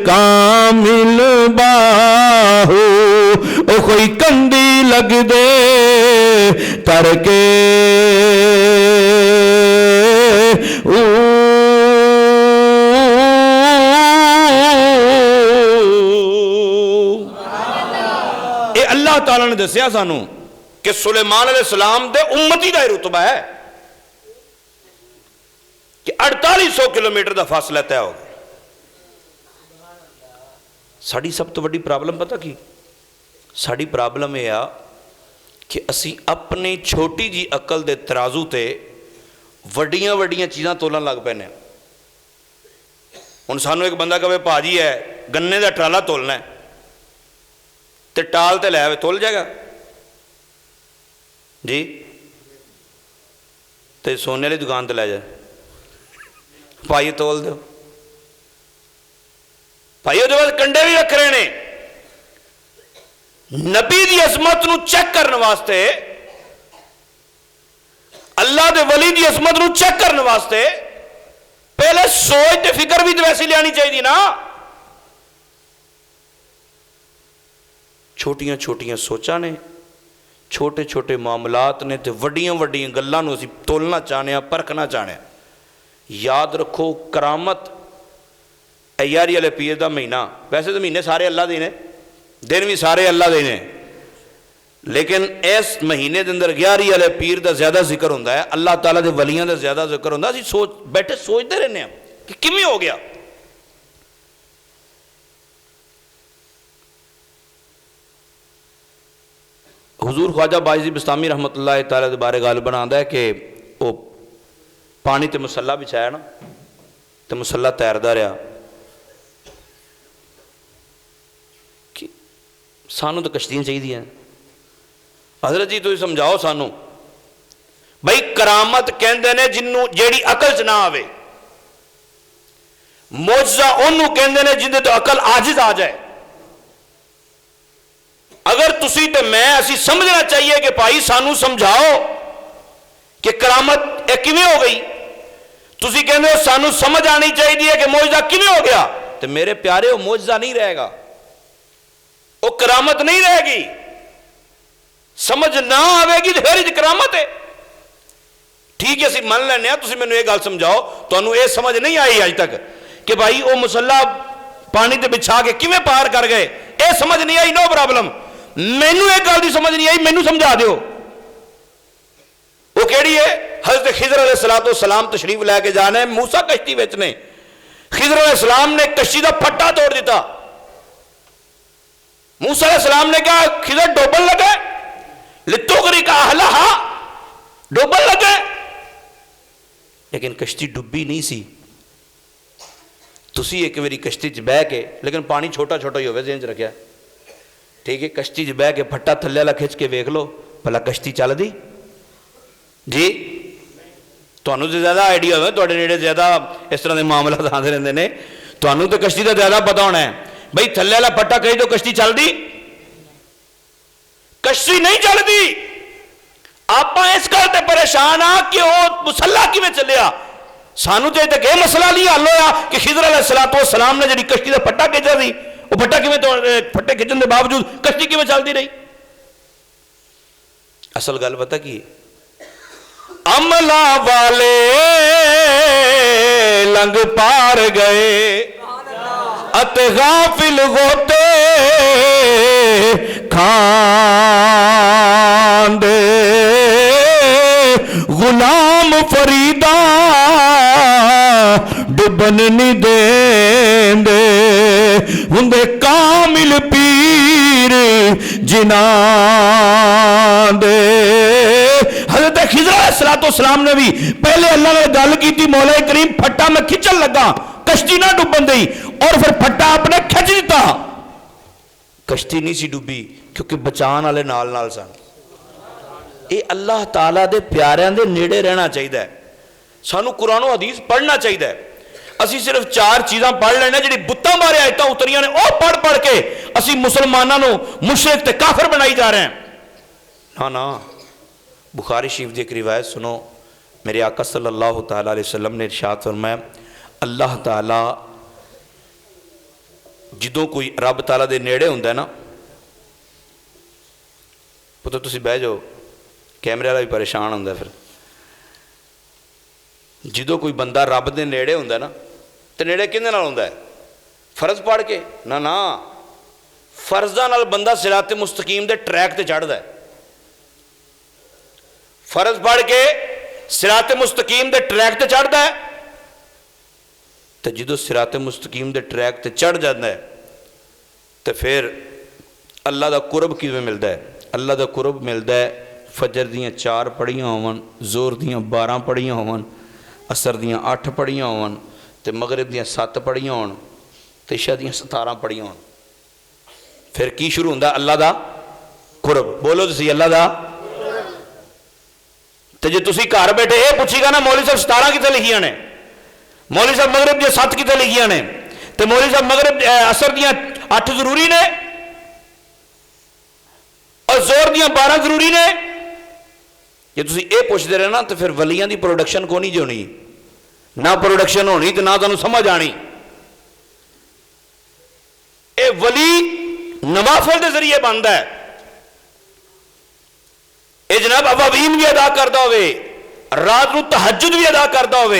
कामिल बाहू ओ कोई कंदी लग दे तरके अल्लाह ताला ने दसिया सानू कि सुलेमान अलैहिस्सलाम दे उम्मती दा रुतबा है कि 4800 किलोमीटर का फासला तय हो गया। साड़ी सब तो बड़ी प्रॉब्लम पता की साड़ी प्रॉब्लम यह आ कि असी अपनी छोटी जी अकल दे तराजू ते वड्डियां वड्डियां चीज़ां तोलन लग पैने। हुण सानू एक बंदा कहे भाजी है गन्ने का ट्राला तोलना है तो टाल ते लै आवे तोल जाएगा जी, तो सोने वाली दुकान ते लै जाए भाई तोल दो भाई वो बाद कंडे भी रख रहे हैं। नबी की असमत नूं चेक करने वास्ते अल्लाह दे वली की असमत नूं चेक करने वास्ते पहले सोच ते फिक्र भी तो वैसी लियानी चाहिए ना। छोटियां छोटियां सोचा ने छोटे छोटे मामलात ने तो वड्डियां वड्डियां गल्लां नूं असीं तोलना चाहने परखना चाहने। याद रखो करामत यारी वाले पीर का महीना, वैसे तो महीने सारे अल्लाह दे ने दिन भी सारे अल्लाह दे ने, लेकिन इस महीने के अंदर 11 वाले पीर का ज्यादा जिक्र होता है, अल्लाह ताला के वलियां का ज्यादा जिक्र होता। असीं सोच बैठे सोचते रहने कि किवें हो गया। हुजूर ख्वाजा बायज़ीद बिस्तामी रहमतुल्लाह तआला दे बारे गल बनाता है कि वो पानी ते मुसल्ला बिछाया ना तो मुसल्ला तैरता रहा कि सानू तो कश्तियां चाहिए। हजरत जी तुसीं समझाओ सानू भाई करामत कहंदे ने जिन्नू जेड़ी अकल च ना आवे, मौजज़ा ओनू कहंदे ने जिंदे तो अकल आजिज आ जाए। अगर तुसी ते मैं असी समझना चाहिए कि भाई सानू समझाओ कि करामत एक किवें हो गई, तुसी कहंदे हो सानू समझ आनी चाहिए कि मौजज़ा किवें हो गया, तो मेरे प्यारे वो मौजज़ा नहीं रहेगा, वो करामत नहीं रहेगी। समझ ना आवेगी तो फिर करामत है। ठीक है, असीं मान लैने तुसीं मैनूं ये गल समझाओ, तुहानूं ये समझ नहीं आई अज तक कि भाई वो मुसल्ला पानी ते बिछा के किवें पार कर गए, ये समझ नहीं आई, नो प्रॉब्लम। मैनूं एक गल दी समझ नहीं आई, मैनूं समझा दिओ। वो केड़ी है? हज़रत खिज़र अलैहिस्सलाम तशरीफ लैके जाना है, मूसा कश्ती विच ने, खिज़र अलैहिस्सलाम ने कश्ती का फट्टा तोड़ दिता। मूसा अलैहिस्सलाम ने कहा खिज़र डोबन लगा, लित्तुग़रिक़ का अहलहा, डोबन लगा, लेकिन कश्ती डुबी नहीं सी। तुसी एक बारी कश्ती च बह के, लेकिन पानी छोटा छोटा ही होवे ज़हन च रखिया, ठीक है, कश्ती च बह के फट्टा थल्ले वाला खिंच के वेख लो भला कश्ती चलदी जी। तुहानूं तो ज़्यादा आइडिया होवे, तुहाडे नेड़े ज़्यादा इस तरह के मामला आते रहंदे ने, तुहानूं तो कश्ती का ज़्यादा पता होना है। भाई थल्ले वाला फट्टा कही तो कश्ती चलदी, कश्ती नहीं चलदी। आप इस गल ते परेशान आ कि वह मुसल्ला किवें चलिया। सानू तो अजे तक यह मसला नहीं हल होया कि खिज़र अलैहिस्सलाम ने जी कश्ती का फट्टा खिंचा सी, वो फट्टा किवें फट्टे खिंचण के बावजूद कश्ती किवें चलती रही। असल गल पता की अमला वाले लंघ पार गए अते गाफिल होते खांदे, गुलाम फरीदा डुबन नहीं देंदे, हुंदे कामिल पीर जिना दे। हज़रत खिज़र अलैहिस्सलाम ने भी पहले अल्लाह ने गल की, मौला करीम फट्टा मैं खिंचन लगा, कश्ती ना डुबन दी, और फिर फट्टा आपने खिंच दिता, कश्ती नहीं सी डुबी क्योंकि बचान वाले नाल नाल सन। ये अल्लाह ताला दे प्यारिਆਂ दे नेड़े रहना चाहिए। सानू कुरान हदीस पढ़ना चाहिए। असी सिर्फ 4 चीज़ां पढ़ लेना, जी बुत्तां बारे आयतां उतरियां ने वह पढ़ पढ़ के असी मुसलमानों को मुशरिक ते काफिर बनाई जा रहे हैं। ना ना, बुखारी शरीफ की एक रिवायत सुनो। मेरे आका सल्लल्लाहु तआला अलैहि वसल्लम ने इरशाद फरमाया, अल्लाह ताला जदों कोई रब ताला दे नेड़े हुंदा है ना, पुत्तर तुसीं बह जाओ, कैमरे वाला भी परेशान हुंदा फिर। जदों कोई बंदा रब दे नेड़े हुंदा है ना, तो नेड़े किहदे नाल हुंदा है? फर्ज पढ़ के? ना ना, फर्जां नाल बंदा सिराते मुस्तकीम दे ट्रैक ते चढ़दा है। फर्ज पढ़ के सिराते मुस्तकीम दे ट्रैक ते चढ़दा है, तो जो सिराते मुस्तकीम दे ट्रैक ते चढ़ जाता है तो फिर अल्लाह का कुरब किवें मिलता है? अल्लाह का कुरब मिलता है फजर दियाँ 4 पढ़ियाँ होवन, जोर दियाँ 12 पढ़ियाँ होवन, असर दियाँ 8 पढ़ियाँ होवन, तो मगरिब दियाँ 7 पढ़ियाँ होन, तो इशा दियाँ 17 पढ़ियाँ होन। फिर की शुरू होंदा? अल्लाह का कुरब। बोलो तुसीं अल्लाह का। तो जे तुसीं घर बैठे ये पूछेगा ना मौलवी साहब 17 कितने लिखियां ने, मौलवी साहब मगरिब दियां 7 कितने लिखियां ने, तो मौलवी साहब मगरिब असर दियां 8 जरूरी ने और जोर दियां 12 जरूरी ने। जे तुसीं ये पूछते रहे ना तो फिर वलियां की प्रोडक्शन को नहीं होनी, ना प्रोडक्शन होनी तो ना तुहानूं समझ आनी। ये वली नवाफिल के जरिए बनता है। ये जनाब अवाबीन भी अदा करता हो, रात को तहज्जुद भी अदा करता हो,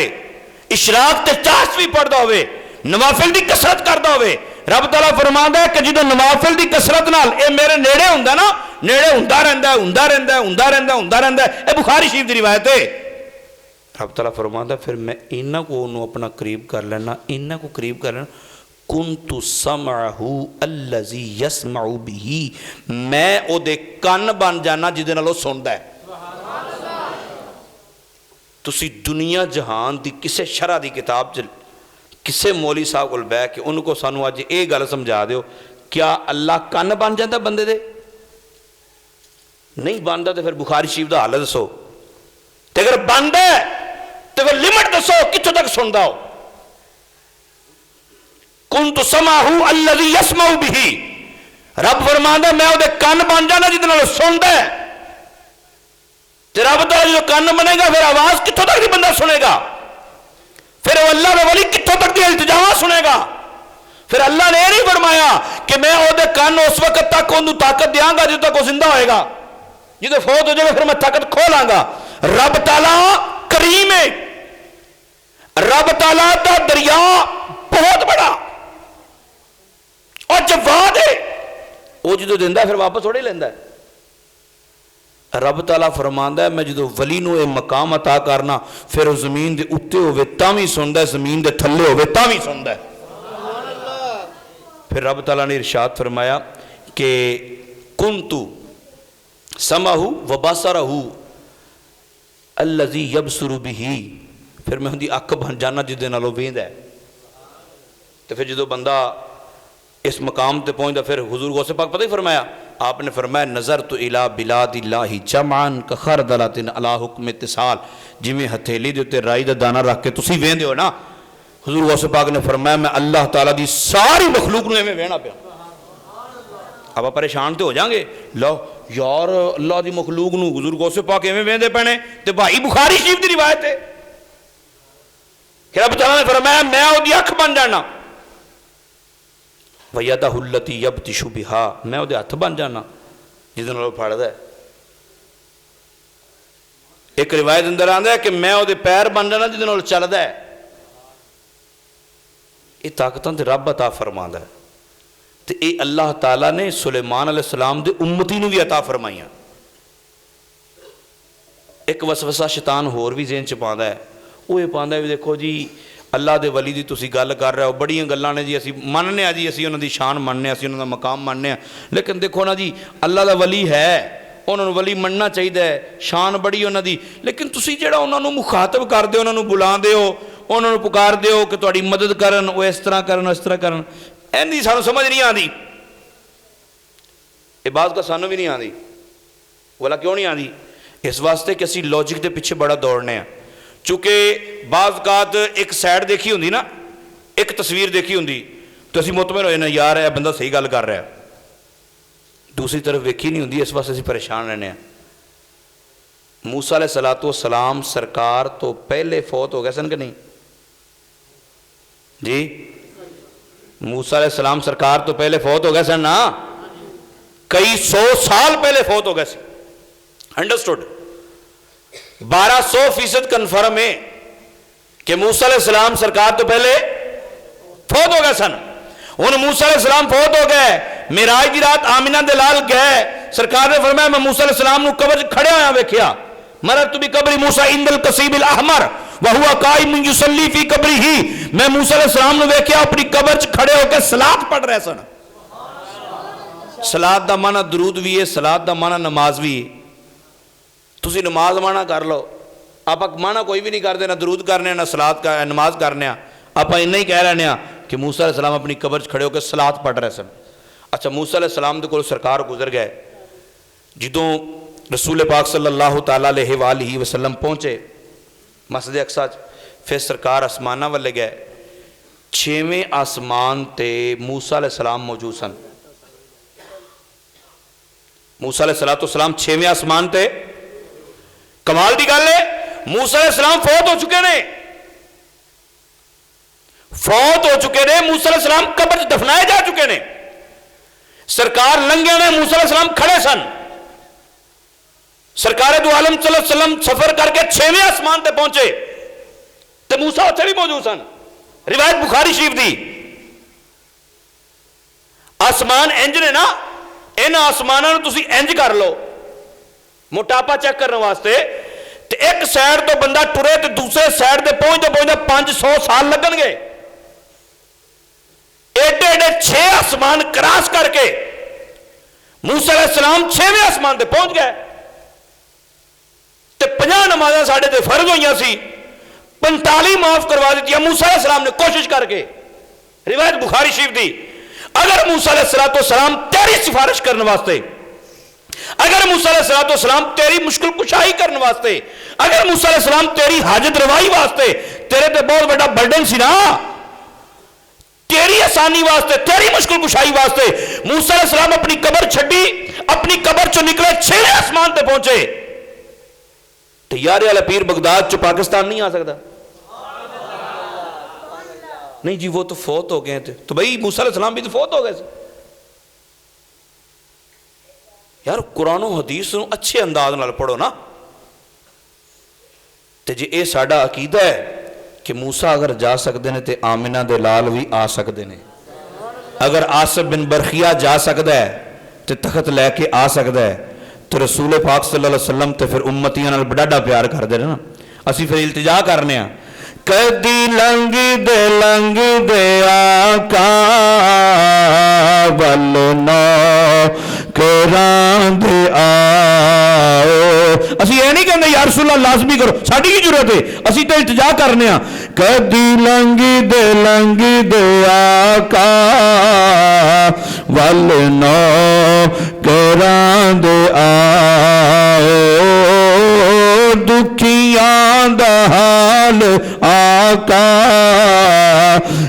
इशराक ते चाश भी पढ़ता हो, नवाफिल की कसरत करता हो। रब ताला फरमांदा है कि जो नवाफिल की कसरत नाल ये मेरे नेड़े हुंदा ना, नेड़े हुंदा रहिंदा है, हुंदा रहिंदा है, हुंदा रहिंदा है, हुंदा रहिंदा है। ये बुखारी शरीफ की रिवायत है। रब ताला फरमांदा फिर मैं इन्हां को अपना करीब कर लेना, इन्हां को करीब कर लेना। कुन्तु समअहु अल्लज़ी यसमउ बिही, मैं ओदे कन्न बन जाना जिहदे नाल ओह सुनदा है। तुसी दुनिया जहान की किसी शरह की किताब च किसी मौली साहब को बह के उनको सानू अज ये गल समझा दो, क्या अल्लाह कन्न बन जाता बंदे दे? नहीं बनता तो फिर बुखारी शरीफ का हाल दसो। तो अगर बनता है तो फिर लिमिट दसो कित्थों तक सुनता हो। कुन्तु समअहु अल्लज़ी यसमउ बिही, रब फरमांदा मैं ओदे कन्न बन जाना जिहदे नाल सुनदा है। ते रब दा जो कन्न बनेगा फिर आवाज कित्थों तक दी बंदा सुनेगा? फिर अल्लाह दा वली कित्थों तक दी इल्तिजा सुनेगा? फिर अल्लाह ने यह नहीं फरमाया कि मैं ओदे कन्न उस वक्त तक ओनू ताकत देंगा जो तक वो जिंदा होएगा, जो फौत हो जाएगा फिर मैं ताकत खो लांगा। रब ताला करीम है, रब ताला दा दरिया बहुत बड़ा और जवाद है, वो जो देंदा फिर वापस थोड़े लेंदा है। रब ताला फरमांदा है मैं जो वली नूं ये मकाम अता करना फिर उस जमीन के उत्ते होवे तां भी सुनदा है, जमीन के थल्ले होवे तां भी सुनदा है। फिर रब ताला ने इरशाद फरमाया कि कुन्तु समअहु व बसरहु अल्लज़ी यबसुरु बिही, फिर मैं उनकी अख बन जाना जिहदे नाल ओह वेंदा है। तो फिर जो बंदा इस मकाम पर पहुँचता फिर हुजूर गौसे पाक पता ही फरमाया, आपने फरमाया नज़र तो इला बिलादिल्लाहि जमान का खरदलातिन अला हुक्म इत्तिसाल, जिमें हथेली के उत्ते राई का दाना रख के तुसीं वेंदे हो ना, हुजूर गौसे पाक ने फरमाया मैं अल्लाह ताला की सारी मखलूक नूं इवें वेहना पिया। अब परेशान तो हो जाएंगे, लो यार अल्लाह की मखलूक नूं हुजूर गौसे पाक इवें वेंदे पैने, तो भाई बुखारी शरीफ की रिवायत है कि रब ताला ने फरमाया मैं ओहदी अख बन जाना, वयदहुल्लती यब्तिशु बिहा, मैं ओहदे हथ बन जाना जिहदे नाल फड़दा है। एक रिवायत अंदर आंदा है कि मैं ओहदे पैर बन जाना जिहदे नाल चलदा है। ये ताकतां ते रब अता फरमांदा है, तो ये अल्लाह ताला ने सुलेमान अलैहिस्सलाम दे उम्मती नूं भी अता फरमाइयां। एक वसवसा शैतान होर भी ज़हन च पांदा है, वो ये पांदा भी देखो जी अल्लाह दे वली दी तुसी गल कर रहे हो, बड़ियां गल्लां ने जी, असी मनने आ जी, असी उन्हां दी शान मनने, असी उन्हां दा मकाम मनने आ, लेकिन देखो ना जी अल्लाह दा वली है, उन्होंने वली मनना चाहिए, शान बड़ी उन्हां दी, लेकिन तुसी जिहड़ा उन्हां नूं मुखातब करदे हो, उन्हां नूं बुलांदे हो, उन्होंने पुकारदे हो कि तुहाडी मदद करन, वो इस तरह करन इस तरह करन, इहदी सानूं समझ नहीं आती। ये बात का सानूं भी नहीं आती। बोला क्यों नहीं आती? इस वास्ते कि असी लॉजिक के पिछे बड़ा दौड़ने हैं। चूँकि बाज़ एक सैड देखी होंगी ना, एक तस्वीर देखी होंगी तो असी मुतमिन हो जाना यार यह बंदा सही गल कर रहा है, दूसरी तरफ वेखी नहीं होंगी, इस वास्ते असीं परेशान रहने। मूसा अलैहिस्सलातु वस्सलाम सरकार तो पहले फौत हो गए सन कि नहीं जी? मूसा अलैहिस्सलाम सरकार तो पहले फौत हो गए सन ना, कई 100 साल पहले फौत हो गए सन। अंडरस्टूड? 1200% कन्फर्म है कि मूसा अलैहिस्सलाम सरकार तो पहले फौत हो गए सन। हुण मूसा अलैहिस्सलाम फौत हो गए, मिराज की रात आमिना दे लाल गए, सरकार ने फरमाया मैं मूसा अलैहिस्सलाम नूं कब्र च खड़े होया वेखिया, मरत भी कब्री मूसा इंदल कसीबिल अहमर व हुवा काइम युसल्ली फी कब्रिही, मैं मूसा अलैहिस्सलाम नूं वेखिया अपनी कब्र च खड़े होकर सलात पढ़ रहे सन। सलात दा माना दरूद भी है, सलात दा माना नमाज भी है। तुसी नमाज माना कर लो, आप माना कोई भी नहीं करते, ना दरूद करने ना सलात का नमाज करने, आप इन्ना ही कह रहे कि मूसा अलैहिस्सलाम अपनी कब्र च खड़े होकर सलात पढ़ रहे सन। अच्छा, मूसा अलैहिस्सलाम दे कोल सरकार गुजर गए, जदों रसूल पाक सल्लल्लाहु तआला अलैहि वसल्लम पहुंचे मस्जिद अक्सा च, फिर सरकार आसमाना वाले गए, 6वें आसमान ते मूसा अलैहिस्सलाम मौजूद सन। मूसा अलैहिस्सलाम 6वें आसमान ते। कमाल की गल है, मूसा अलैहिस्सलाम फौत हो चुके ने, फौत हो चुके ने, मूसा अलैहिस्सलाम कब्र च दफनाए जा चुके ने, सरकार लंघे ने, मूसा अलैहिस्सलाम खड़े सन। सरकार दो आलम सल्लल्लाहु अलैहि वसल्लम सफर करके 6वें आसमान पे पहुंचे तो मूसा उत्थे भी मौजूद सन। रिवायत बुखारी शरीफ दी। आसमान इंज ने ना, इन आसमानों को तुसी इंज कर लो मोटापा चेक करने वास्ते, तो एक साइड तो बंदा टुरे तो दूसरे साइड पे पहुंचते 500 साल लगनगे। एडे एडे 6 आसमान क्रॉस करके मूसा अलैहिस्सलाम 6वें आसमान पे पहुंच गए। ते 50 नमाज़ां साडे ते फर्ज होईयां सी, 45 माफ करवा दी मूसा अलैहिस्सलाम ने कोशिश करके। रिवायत बुखारी शरीफ दी। अगर मूसा अलैहिस्सलाम तेरी सिफारिश करने वास्ते, अगर मूसा अलैहिस्सलाम तेरी मुश्किल कुशाई करने वास्ते, अगर मूसा अलैहिस्सलाम तेरी हाजत रवाई वास्ते, तेरे पे बहुत बड़ा बर्डन सी ना, तेरी आसानी वास्ते, तेरी मुश्किल कुशाई वास्ते मूसा अलैहिस्सलाम अपनी कब्र छड्डी, अपनी कब्र चो निकले, 6वें आसमान पे पहुंचे। तो यार वाला पीर बगदाद चो पाकिस्तान नहीं आ सकता? नहीं जी, वो तो फौत हो गए थे। तो भाई मूसा अलैहिस्सलाम भी तो फौत हो गए थे। यार कुरान हदीस अच्छे अंदाज नाल पढ़ो ना। तो जे ये साडा अकीदा है कि मूसा अगर जा सकते हैं तो आमिना दे लाल भी आ सकते हैं, अगर आसिफ बिन बरखिया जा सकता है तो तखत लैके आ सकता है, तो रसूल पाक सल्लल्लाहु अलैहि वसल्लम तो फिर उम्मतियों नाल बड़ा प्यार करते हैं ना। असी फिर इल्तिजा करने, कदी लंघ दे आका वल नो करां दे आओ। असी ये नहीं कहते यार रसूल अल्लाह लाजमी करो, साडी की जरूरत है, असी तो इल्तिजा करने। कदी लंघ दे आका वल नो करां दे आओ, दुखियां दा हाल आका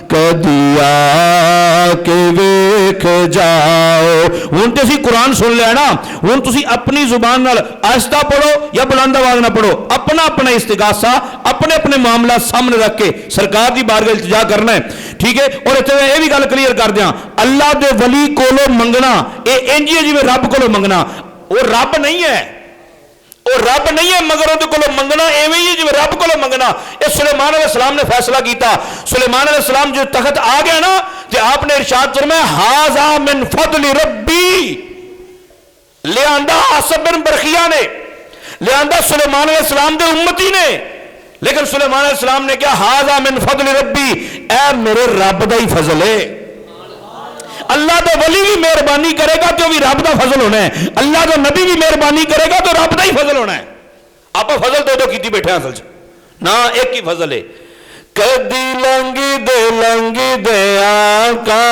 कदिया के वेख जाओ। हुण ते असीं कुरान सुन लिया ना, हुण तुसीं अपनी जुबान नाल आहिस्ता पढ़ो या बुलंद आवाज ना पढ़ो, अपना अपना इस्तिगासा अपने अपने मामला सामने रख के सरकार की बारगाह इल्तिजा करना है, ठीक है। और इत्थे मैं ये भी गल क्लीयर कर दियां, अल्लाह दे वली कोलों मंगना ये इंज है जिवें रब कोलों मंगना। वो रब नहीं है, वो रब नहीं है, मगर उहदे कोलों मंगना एवें ही जिवें रब कोलों मंगना। ये सुलेमान अलैहिस्सलाम ने फैसला किया। सुलेमान अलैहिस्सलाम जो तखत आ गया ना, तो आपने इरशाद फरमाया हाजा मिन फदली रब्बी, लियांदा आसिफ बिन बरखिया ने, लियांदा सुलेमान अलैहिस्सलाम दे उम्मती ने, लेकिन सुलेमान अलैहिस्सलाम ने क्या, हाजा मिन फदली रब्बी, ए मेरे रब दा ही फजल है। अल्लाह का वली भी मेहरबानी करेगा तो भी रब का फजल होना है, अल्लाह का नबी भी मेहरबानी करेगा तो रब का ही फजल होना है। आप फजल दो दो की बैठे असल ना, एक ही फजल है। कदी लंघ दे आका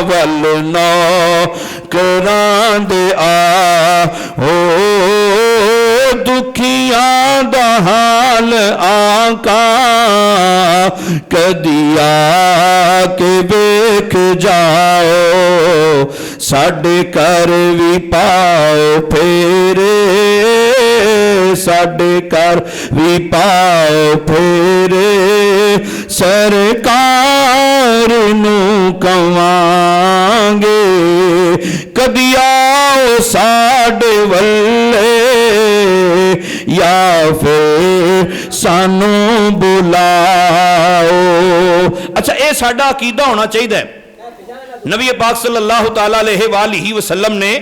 वल नो करां दे आओ, दुखियां दा हाल आका कदी आके वेख जाओ, साडे घर भी पाओ फेरे, साडे घर भी पाओ फेरे, सरकार नू कवांगे कदी आओ साडे वल्ले, या फिर सानू बुलाओ। अच्छा, ये साडा अकीदा होना चाहिए। नबी पाक सल्लल्लाहु तआला अलैहि वसल्लम ने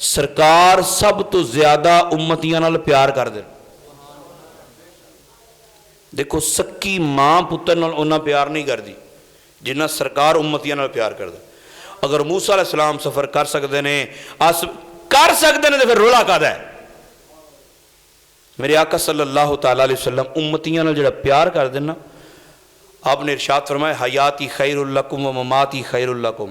सरकार सब तो ज्यादा उम्मतियां नाल प्यार कर दे। देखो, सक्की मां पुत्र नाल उन्ना प्यार नहीं करती जिन्ना सरकार उम्मतियां नाल प्यार करदा। अगर मूसा अलैहिस्सलाम सफर कर सकते हैं, अस कर सकते हैं, तो फिर रोला कादा है? मेरे आका सल्लल्लाहु तआला अलैहि वसल्लम उम्मतियां नाल जिहड़ा प्यार कर देना, आपने इरशाद फरमाया हयाती खैरुल लकुम व ममाती खैरुल लकुम,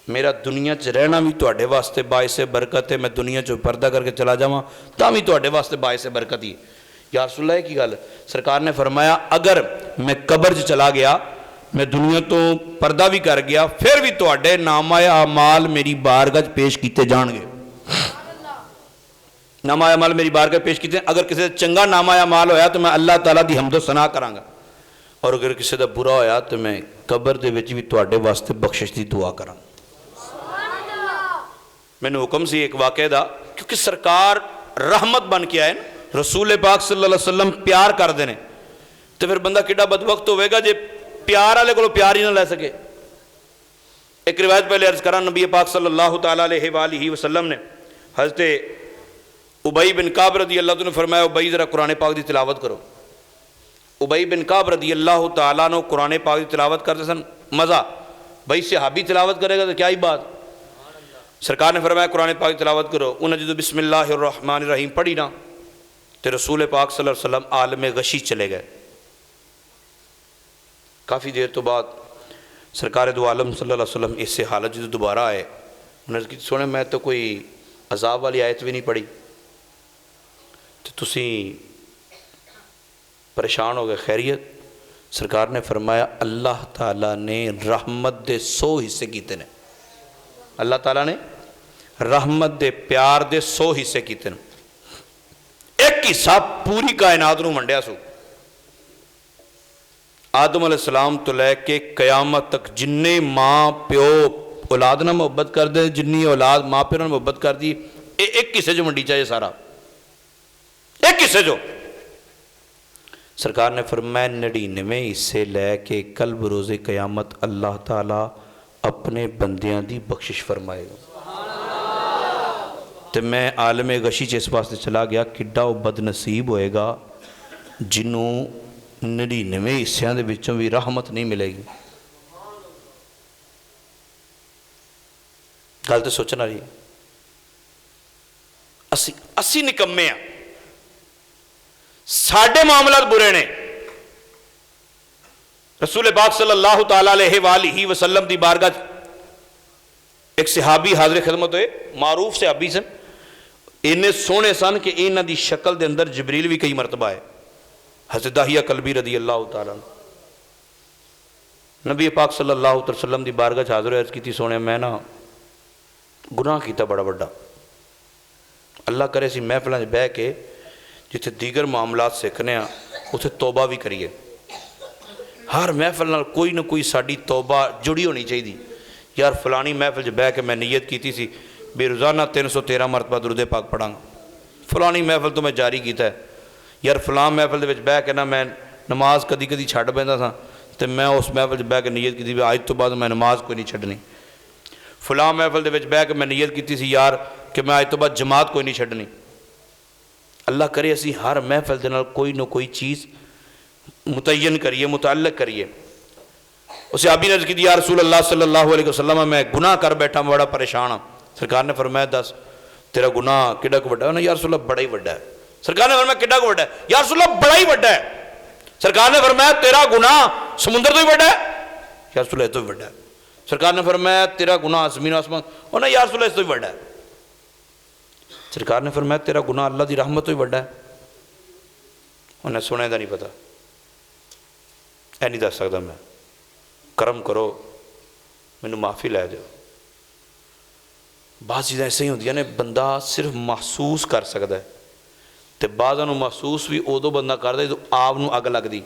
मेरा दुनिया च रहना भी तुहाडे वास्ते बाइसे बरकत है, मैं दुनिया चो पर्दा करके चला जावां तां भी तुहाडे वास्ते बाइसे बरकत ही। या रसूलल्लाह की गल, सरकार ने फरमाया अगर मैं कब्र च चला गया, मैं दुनिया तो पर्दा भी कर गया, फिर भी तुहाडे नामाए अमाल मेरी बारगाह पेश किए जाएंगे। नामाए अमाल मेरी बारगाह पेश किए, अगर किसी का चंगा नामाए अमाल होया तो मैं अल्लाह ताला दी हम्दो सना करांगा, और अगर किसी का बुरा होया तो मैं कब्र दे विच भी तुहाडे वास्ते बख्शिश की दुआ करां। मैनू हुक्म सी एक वाक़े दा, क्योंकि सरकार रहमत बन के आए ना, रसूल पाक सल्लल्लाहु अलैहि वसल्लम प्यार करते हैं, तो फिर बंदा कितना बदबख्त होगा जे प्यार वाले को प्यार ही ना लै सके। एक रिवायत पहले अर्ज करा, नबी पाक सल्लल्लाहु तआला अलैहि वसल्लम ने हज़रत उबई बिन काब रदी अल्लाह तआला ने फरमाया, उबई ज़रा कुरान पाक की तिलावत करो। उबई बिन काब रदी अल्लाह तआला ने कुरान पाक की तिलावत करते सन, मज़ा भाई सहाबी तिलावत करेगा तो क्या ही बात। सरकार ने फरमाया कुरान पाक की तिलावत करो, उन्हें जो बिस्मिल्लाहिर रहमानिर रहीम पढ़ी ना, तो रसूल पाक सल्लल्लाहु अलैहि वसल्लम आलम गशी चले गए। काफ़ी देर तो बाद सरकार दो आलम सल्लल्लाहु अलैहि वसल्लम इससे हालत जो दोबारा आए, उन्होंने कहा सुने मैं तो कोई अजाब वाली आयत भी नहीं पढ़ी, तो तुसी परेशान हो गए, खैरियत? सरकार ने फरमाया अल्लाह ताला ने रहमत दे 100 हिस्से किए ने, अल्लाह ताला ने रहमत दे प्यार दे 100 हिस्से किए ने, एक हिस्सा पूरी कायनात नूं वंडिया सो। आदम अलैहिस्सलाम तो लैके कयामत तक जिन्ने माँ प्यो औलाद नाल मुहब्बत करते, जिन्नी औलाद माँ प्यो नाल मुहब्बत करती, ये एक हिस्से जो वंडी चाहिए, सारा एक हिस्से जो। सरकार ने फरमाया 99 हिस्से लैके कल बरोज़े कयामत अल्लाह ताला अपने बंदियां दी बख्शिश फरमाएगा। तो मैं आलम गशी च इस वास्ते चला गया, किड्डा वो बदनसीब होएगा जिन्हों 99 हिस्सों के विचों भी रहमत नहीं मिलेगी। गल तो सोचना रही, असी निकम्मे आ, साडे मामलात बुरे ने। रसूल पाक सल्लल्लाहु तआला अलैहि वसल्लम दी बारगाह एक सहाबी हाज़िर खिदमत हुए, मारूफ सहाबी सन, इन्ने सोहने सन कि इन्हां दी शक्ल दे अंदर जिबरील भी कई मरतबा है। हज़रत दाहिया कल्बी रदी अल्लाह तआला नबी पाक सल्लल्लाहु अलैहि वसल्लम दी बारगाह च हाज़िर अर्ज़ की, सोने मैं ना गुनाह किया बड़ा वड्डा, अल्लाह करे सी महफिलों बह के जिथे दीगर मामलात सीखने उथे तौबा भी करिए। हर महफिल नाल कोई ना कोई साड़ी तौबा जुड़ी होनी चाहिए। यार फलानी महफिल च बह के मैं नीयत की सी बेरोज़ाना 313 मरतबा दुरूद पाक पढ़ांगा, फलानी महफिल तो मैं जारी किया है। यार फलां महफिल दे बह के ना मैं नमाज कदी कदी छड्ड पैंदा सा, तो मैं उस महफिल च बह के नीयत की अज तो बाद मैं नमाज कोई नहीं छड्डनी। फलां महफिल दे बह के मैं नीयत की सी यार कि मैं अज तो बाद जमात कोई नहीं छड्डनी। अल्लाह करे असी हर महफिल दे नाल कोई ना कोई चीज़ मुतय्यन करिए, मुतअल्लिक करिए। उसे अभी ने अर्ज़ की या रसूल अल्लाह सल्लल्लाहु अलैहि वसल्लम मैं गुनाह कर बैठा, मैं बड़ा परेशान हाँ। सरकार ने फरमाया दस तेरा गुनाह किड्डा क वड्डा है? या रसूल अल्लाह बड़ा ही वड्डा है। सरकार ने फरमाया किड्डा क वड्डा है? या रसूल अल्लाह बड़ा ही वड्डा है। सरकार ने फरमाया तेरा गुनाह समुंदर तो ही वड्डा है? या रसूल अल्लाह तो भी वड्डा है। सरकार ने फरमाया तेरा गुनाह ज़मीन आसमान, और ना या रसूल अल्लाह तो भी वड्डा है। सरकार ने फरमाया तेरा गुनाह अल्लाह की रहमत तो ही बड़ा है। उन्हें सुने का नहीं पता, ऐ नहीं दस सकता मैं, करम करो मैनू माफ़ी लै दो। बाज़ चीज़ां ऐसे ही होंदियां ने, बंदा सिर्फ महसूस कर सकता है, तो बाज़ां नूं महसूस भी उदों बंदा करदा जो आप नूं अग लगदी।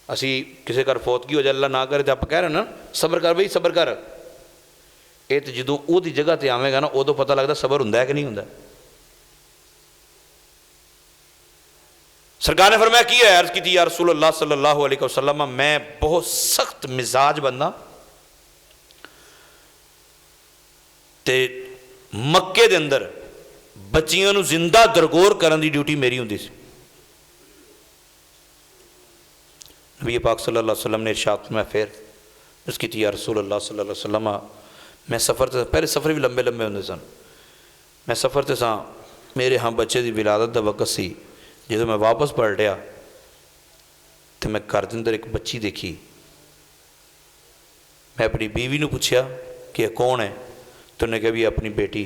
असी किसी घर फौतगी हो जाए, अल्लाह ना करे, तो आप कह रहे ना सबर कर बई सबर कर, ये तो जो वो जगह पर आवेगा ना उदों पता लगता सबर हुंदा है कि नहीं हुंदा। सरकार ने फरमाया की है, अर्ज की या रसूल अल्लाह सल्लल्लाहु अलैहि वसल्लम, मैं बहुत सख्त मिजाज बंदा, ते मक्के दे अंदर बच्चियों नूं जिंदा दरगोर करने की ड्यूटी मेरी हुंदी सी। नबी पाक सल्लल्लाहु अलैहि वसल्लम ने इरशाद फरमाया फिर उसकी या रसूल अल्लाह सल्लल्लाहु अलैहि वसल्लम, मैं सफ़र से पहले सफ़र भी लंबे लंबे होंदे सन, मैं सफ़र से सां, मेरे हाँ बच्चे की विलादत का वक्त सी, जो मैं वापस पलटिया तो मैं घर के अंदर एक बच्ची देखी। मैं अपनी बीवी ने पूछा कि कौन है, तो उन्हें कहा भी अपनी बेटी।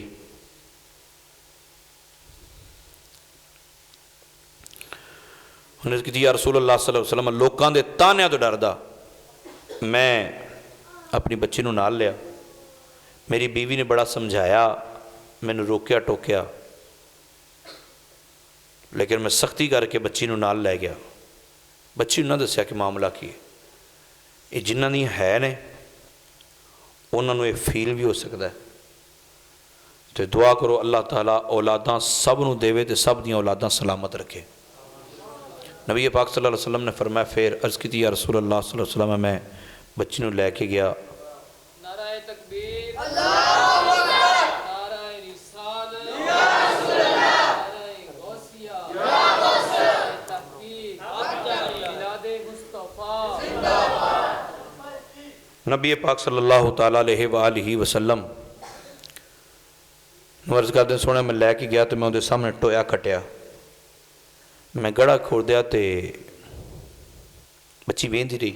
उन्हें कहा या रसूल अल्लाह सल्लल्लाहु अलैहि वसल्लम, लोगों के तानिया तो डरदा मैं अपनी बच्ची नूं नाल लिया। मेरी बीवी ने बड़ा समझाया, मैनू रोकया टोकया, लेकिन मैं सख्ती करके बच्ची नूं नाल लै गया। बच्ची नूं ना दस्या कि मामला की है, ये जिन्हां दी है ने उन्होंने ये फील भी हो सकता है। तो दुआ करो अल्लाह ताला औलादां सब नूं देवे तो सब दियां औलादां सलामत रखे। नबी पाक सल्लल्लाहु अलैहि वसल्लम ने फरमाया फिर अर्ज़ की या रसूल अल्लाह सल्लल्लाहु अलैहि वसल्लम, मैं बच्ची नूं लैके गया, नाराए तकबीर, अल्लाहु अकबर, नाराए रिसालत, या रसूल अल्लाह, नाराए गौसिया, या गौसिया, तकबीर, मिलादे मुस्तफा जिंदाबाद। नबी पाक सल्लल्लाहु ताला अलैहि वसल्लम अर्ज़ करते सोने मैं लैके गया तो मैं उहदे सामने टोया खटिया, मैं गड़ा खोलदिया तो बच्ची वेंदी रही,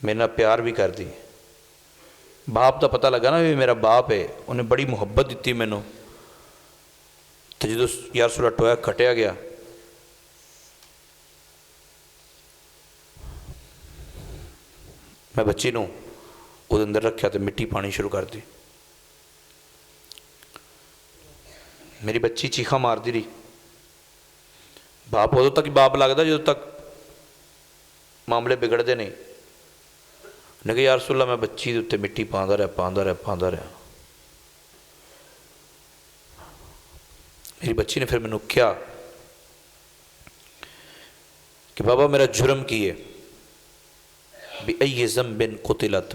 मेरे नाल प्यार भी कर दी। बाप का पता लगा ना भी मेरा बाप है, उन्हें बड़ी मुहब्बत दी मैनू। तो जो यार सुला टोया खटिया गया, मैं बच्ची नूं उहदे अंदर रखा तो मिट्टी पानी शुरू कर दी। मेरी बच्ची चीखा मारती रही। बाप उदों तक ही बाप लगता जो तक मामले बिगड़ते नहीं। उन्हें कहा यार रसूलल्लाह, मैं बच्ची के उत्ते मिट्टी पाँदा रहा। मेरी बच्ची ने फिर मैनू कहा कि बाबा मेरा जुर्म की है, भी अय्य ज़म्बिन कुतिलत,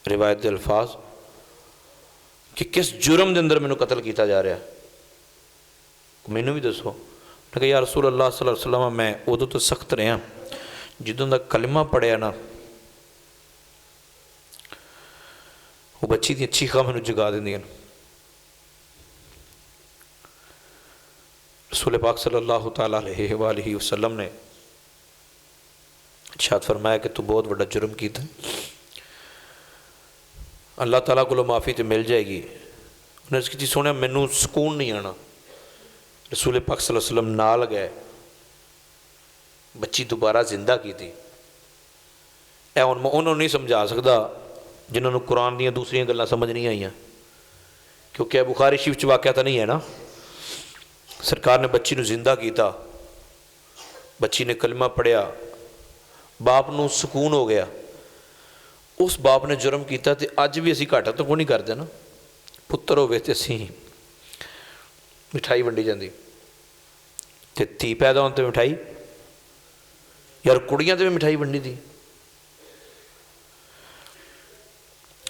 रिवायत के अल्फाज कि किस जुर्म के अंदर मैनू कतल किया जा रहा, मैनू भी दसो। उन्हें कहा या रसूल अल्लाह सल्लल्लाहु अलैहि वसल्लम, मैं उदों तो सख्त रहा जिदों का कलमा पढ़िया ना, वो बच्ची दी चीखां मैनू जगा देंदियां। रसूल पाक सल्लल्लाहु ताला अलैहि वसल्लम ने इरशाद फरमाया कि तू बहुत बड़ा जुर्म कीता, अल्लाह ताला को माफ़ी तो मिल जाएगी। उन्हें की सुने मैनू सुकून नहीं आना। रसूल पाक सल्लल्लाहु अलैहि वसल्लम नाल गए, बच्ची दोबारा जिंदा की थी। हुण मैं उन्होंने नहीं समझा सकता जिन्होंने कुरान दी दूसरियां गल्लां समझ नहीं आईयां, क्योंकि बुखारी शरीफ च वाक़या तो नहीं है ना। सरकार ने बच्ची नूं जिंदा किया, बच्ची ने कलमा पढ़िया, बाप नूं सुकून हो गया। उस बाप ने जुर्म किया तो अज भी असी घाटा तो कोई नहीं करते ना। पुत्र होवे ते असी मिठाई वंडी जाती, ते धी पैदा होने ते मिठाई, यार कुड़ियां ते भी मिठाई वंडी दी।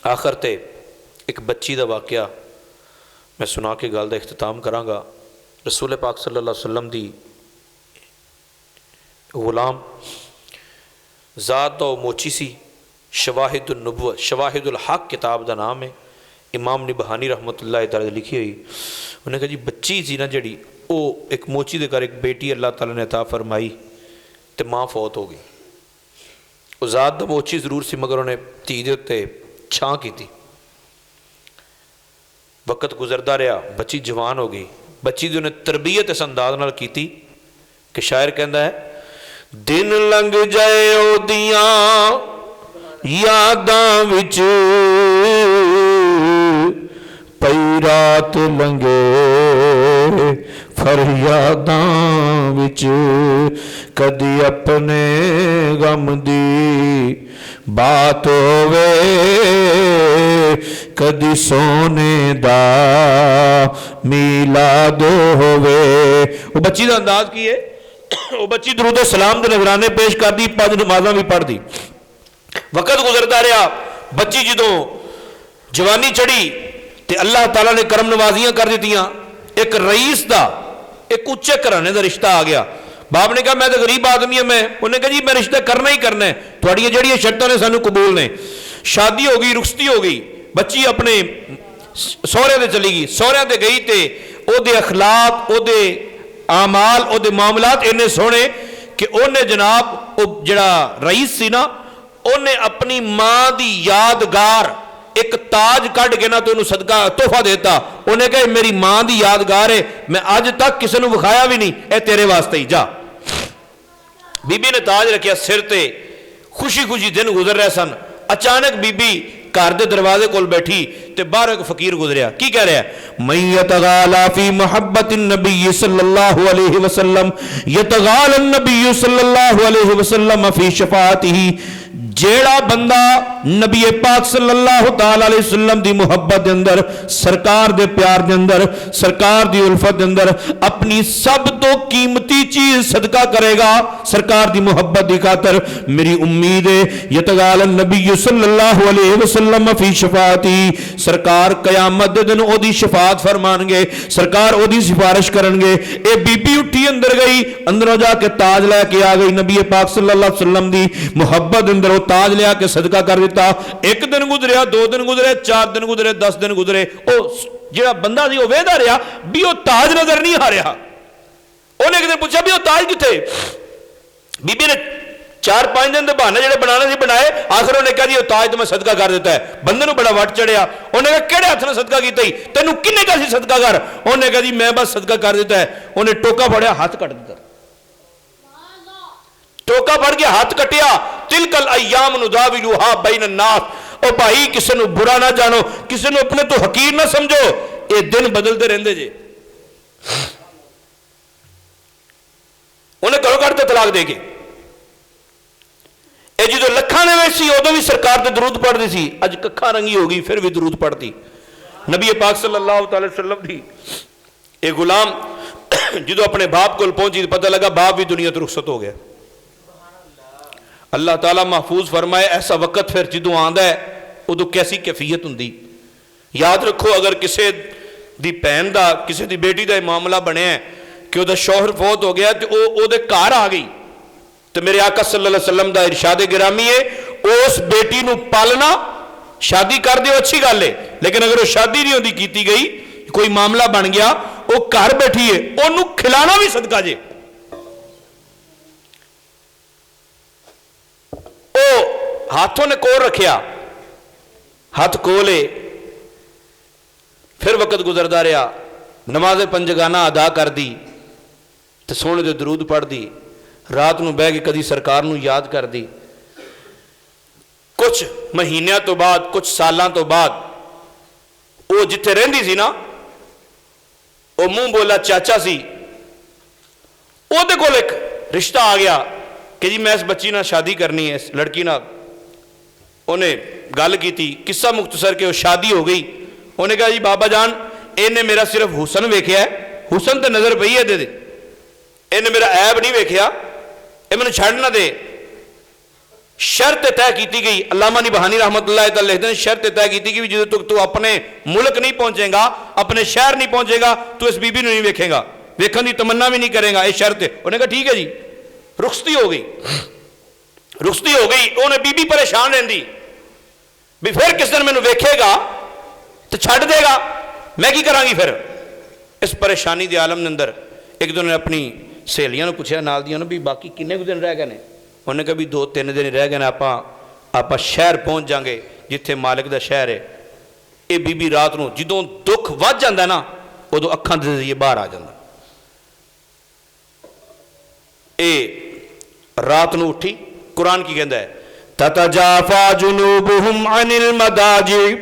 आखिर ते एक बच्ची का वाक़या मैं सुना के गल का इख्तिताम कराँगा। रसूल पाक सल्लल्लाहु अलैहि वसल्लम दी गुलाम ज़ात तो मोची सी, शवाहिदुल नबुव्वत, शवाहिदुल हक किताब का नाम है, इमाम निबहानी रहमतुल्लाह तआला लिखी हुई। उन्हें कहा जी बच्ची सी ना जड़ी, वो एक मोची के घर एक बेटी अल्लाह ताला ने अता फरमाई, तो माँ फौत हो गई। ज़ात दा मोची जरूर सी, मगर उन्हें धी दे उत्ते छां की थी। वक्त गुजरता रहा, बच्ची जवान हो गई। बच्ची की उन्हें तरबीयत इस अंदाज नाल कीती कि शायर कहता है, दिन लंघ जाए ओदियां यादां विच, पई रात लंघे फरियादां विच, कदी अपने गम दी बात होवे, कदी सोने दा मीलाद होवे। वो बच्ची का अंदाज की है, वो बच्ची दरूद सलाम के नजराने पेश कर दी, 5 नमाज़ां भी पढ़ दी। वक्त गुजरता रहा, बच्ची जो जवानी चढ़ी तो अल्लाह ताला ने करम नवाजियां कर दित्तियां। एक रईस का, एक उच्चे घराने का रिश्ता आ गया। बाप ने कहा मैं तो गरीब आदमी है, मैं, उन्हें कहा जी मैं रिश्ता करना ही करना है, थोड़ियां जड़ियां शर्तां ने सानू कबूल ने। शादी हो गई, रुखसती हो गई, बच्ची अपने सौहरे ते चली गई। सौहरे ते गई तो ओहदे अखलाक, ओहदे आमाल, ओहदे मामलात इन्ने सोहने कि उन्हें जनाब वो जड़ा रईस सी ना, उन्हें अपनी मां की यादगार एक ताज कढ़ के ना तो उन्हें सदका तोहफा देता। उन्हें कहा मेरी मां की यादगार है, मैं अज तक किसी को विखाया भी नहीं, यह तेरे वास्ते ही, जा। बीबी ने ताज रखिया सिर ते, खुशी खुशी दिन गुजर रहे सन। अचानक बीबी घर के दरवाजे कोल बैठी ते बाहर एक फकीर गुजरिया। की कह रहा है, मैं यतगाला फी मुहब्बत नबी सल्लल्लाहु अलैहि वसल्लम, यतगाल नबी सल्लल्लाहु अलैहि वसल्लम फी शफाअतिही। जेड़ा बंदा नबी पाक सल्लल्लाहु ताला अलैहि वसल्लम दी मुहब्बत दे अंदर, सरकार दे प्यार दे अंदर, सरकार दी उल्फत दे अंदर अपनी सब तो कीमती चीज सदका करेगा सरकार दी मुहब्बत दी खातर, मेरी उम्मीद है यतगाल नबी सल्लल्लाहु अलैहि वसल्लम फी शफाअती, सरकार कयामत दे दिन ओदी शफाअत फरमानगे, सरकार ओदी सिफारिश करनगे। ए बीबी उठी अंदर गई, अंदरों जाके ताज लेके आ गई। नबी पाक सल्लल्लाहु अलैहि वसल्लम दी मुहब्बत अंदर ताज लिया के सदका कर दिता। एक दिन गुजरिया, 2 दिन गुजरे, 4 दिन गुजरे, 10 दिन गुजरे, जो बंदा सी वेहदा रहा भी वो ताज नजर नहीं आ रहा। उन्हें एक दिन पूछा भी वो ताज किथे? बीबी ने 4-5 दिन के बहाने जो बनाने से बनाए, आखिर उन्हें कहा जी वो ताज तो मैं सदका कर दिता है। बंदे को बड़ा वट चढ़िया। उन्हें कहा केड़े हथ ने सदका किया? तेन किन्ने कहा सदका कर? उन्हें कहा जी मैं बस सदका कर दिता है। उन्हें टोका फड़िया, हाथ कट दिता, टोका फड़ के हाथ कटिया। तिलकल अय्याम नुदाविलुहा बैन नास। ओ भाई किसी को बुरा ना जानो, किसी को अपने तो हकीर ना समझो, ये दिन बदलते रहते जे। उन्हें घरों कट के तलाक देके जो लखा ने सी उदों भी सरकार तो दरूद पढ़ती सी, अज कखा रंगी हो गई फिर भी दरूद पढ़ती। नबी पाक सल्लल्लाहु अलैहि वसल्लम दी एक गुलाम जो अपने बाप को पहुंची, पता लगा बाप भी दुनिया तो रुखसत हो गया। अल्लाह ताला महफूज फरमाए ऐसा वक्त फिर जो आंदा है उदों कैसी कैफियत होंदी। याद रखो अगर किसी दी भैन का, किसी दी बेटी का मामला बनया कि वह शौहर फौत हो गया तो वो घर आ गई, तो मेरे आका सल्लल्लाहु अलैहि वसल्लम दा इरशाद गिरामी है उस बेटी नूं पालना, शादी कर दो अच्छी गल है, लेकिन अगर वो शादी नहीं होती की गई, कोई मामला बन गया, वो घर बैठी है, उन्होंने खिलाना भी सदका जे। हाथों ने कोल रखिया, हाथ कोले, फिर वक्त गुजरता रहा, नमाज पंजगाना अदा कर दी, तो सोने दे दरूद पढ़ दी, रात को बह के कदी सरकार नूं याद कर दी। कुछ महीनों तो बाद, कुछ सालों तो बाद वो जिथे रहिंदी सी ना, वो मुंह बोला चाचा सी, उहदे कोल एक रिश्ता आ गया कि जी मैं इस बच्ची नाल शादी करनी है, इस लड़की नाल। उन्हें गल की, किस्सा मुख्तसर के शादी हो गई। उन्हें कहा जी बाबा जान इन्हें मेरा सिर्फ हुसन वेख्या है, हुसन तो नजर पई है, इन्हें मेरा ऐब नहीं वेख्या, ये मैंने छड़ ना दे। शर्त तय की गई, अल्लामा निबहानी रहमतुल्लाह अलैह लिखते हैं शर्त तय की गई जो तू अपने मुल्क नहीं पहुंचेगा, अपने शहर नहीं पहुंचेगा, तू इस बीबी नहीं वेखेगा, वेखन की तमन्ना भी नहीं करेगा, ये शर्त है। उन्हें कहा ठीक है जी। रुखसती हो गई, रुखसती हो गई, उन्हें बीबी परेशान रहती भी फिर किस दिन मैंने वेखेगा तो छड़ देगा, मैं की करांगी फिर। इस परेशानी के आलम के अंदर एक दिन ने अपनी सहेलियां पूछा नाल दियां भी बाकी किन्ने दिन रह गए ने? उन्हें कहा भी 2-3 दिन रह गए, आप शहर पहुंच जाएंगे जिथे मालिक का शहर है। ये बीबी रात को जो दुख वध जाता ना उदों अखां के जरिए बाहर आ जाता। ये रात को उठी, कुरान की कहता है ततजाफा जुनूबुहुम अनिल मदाजी।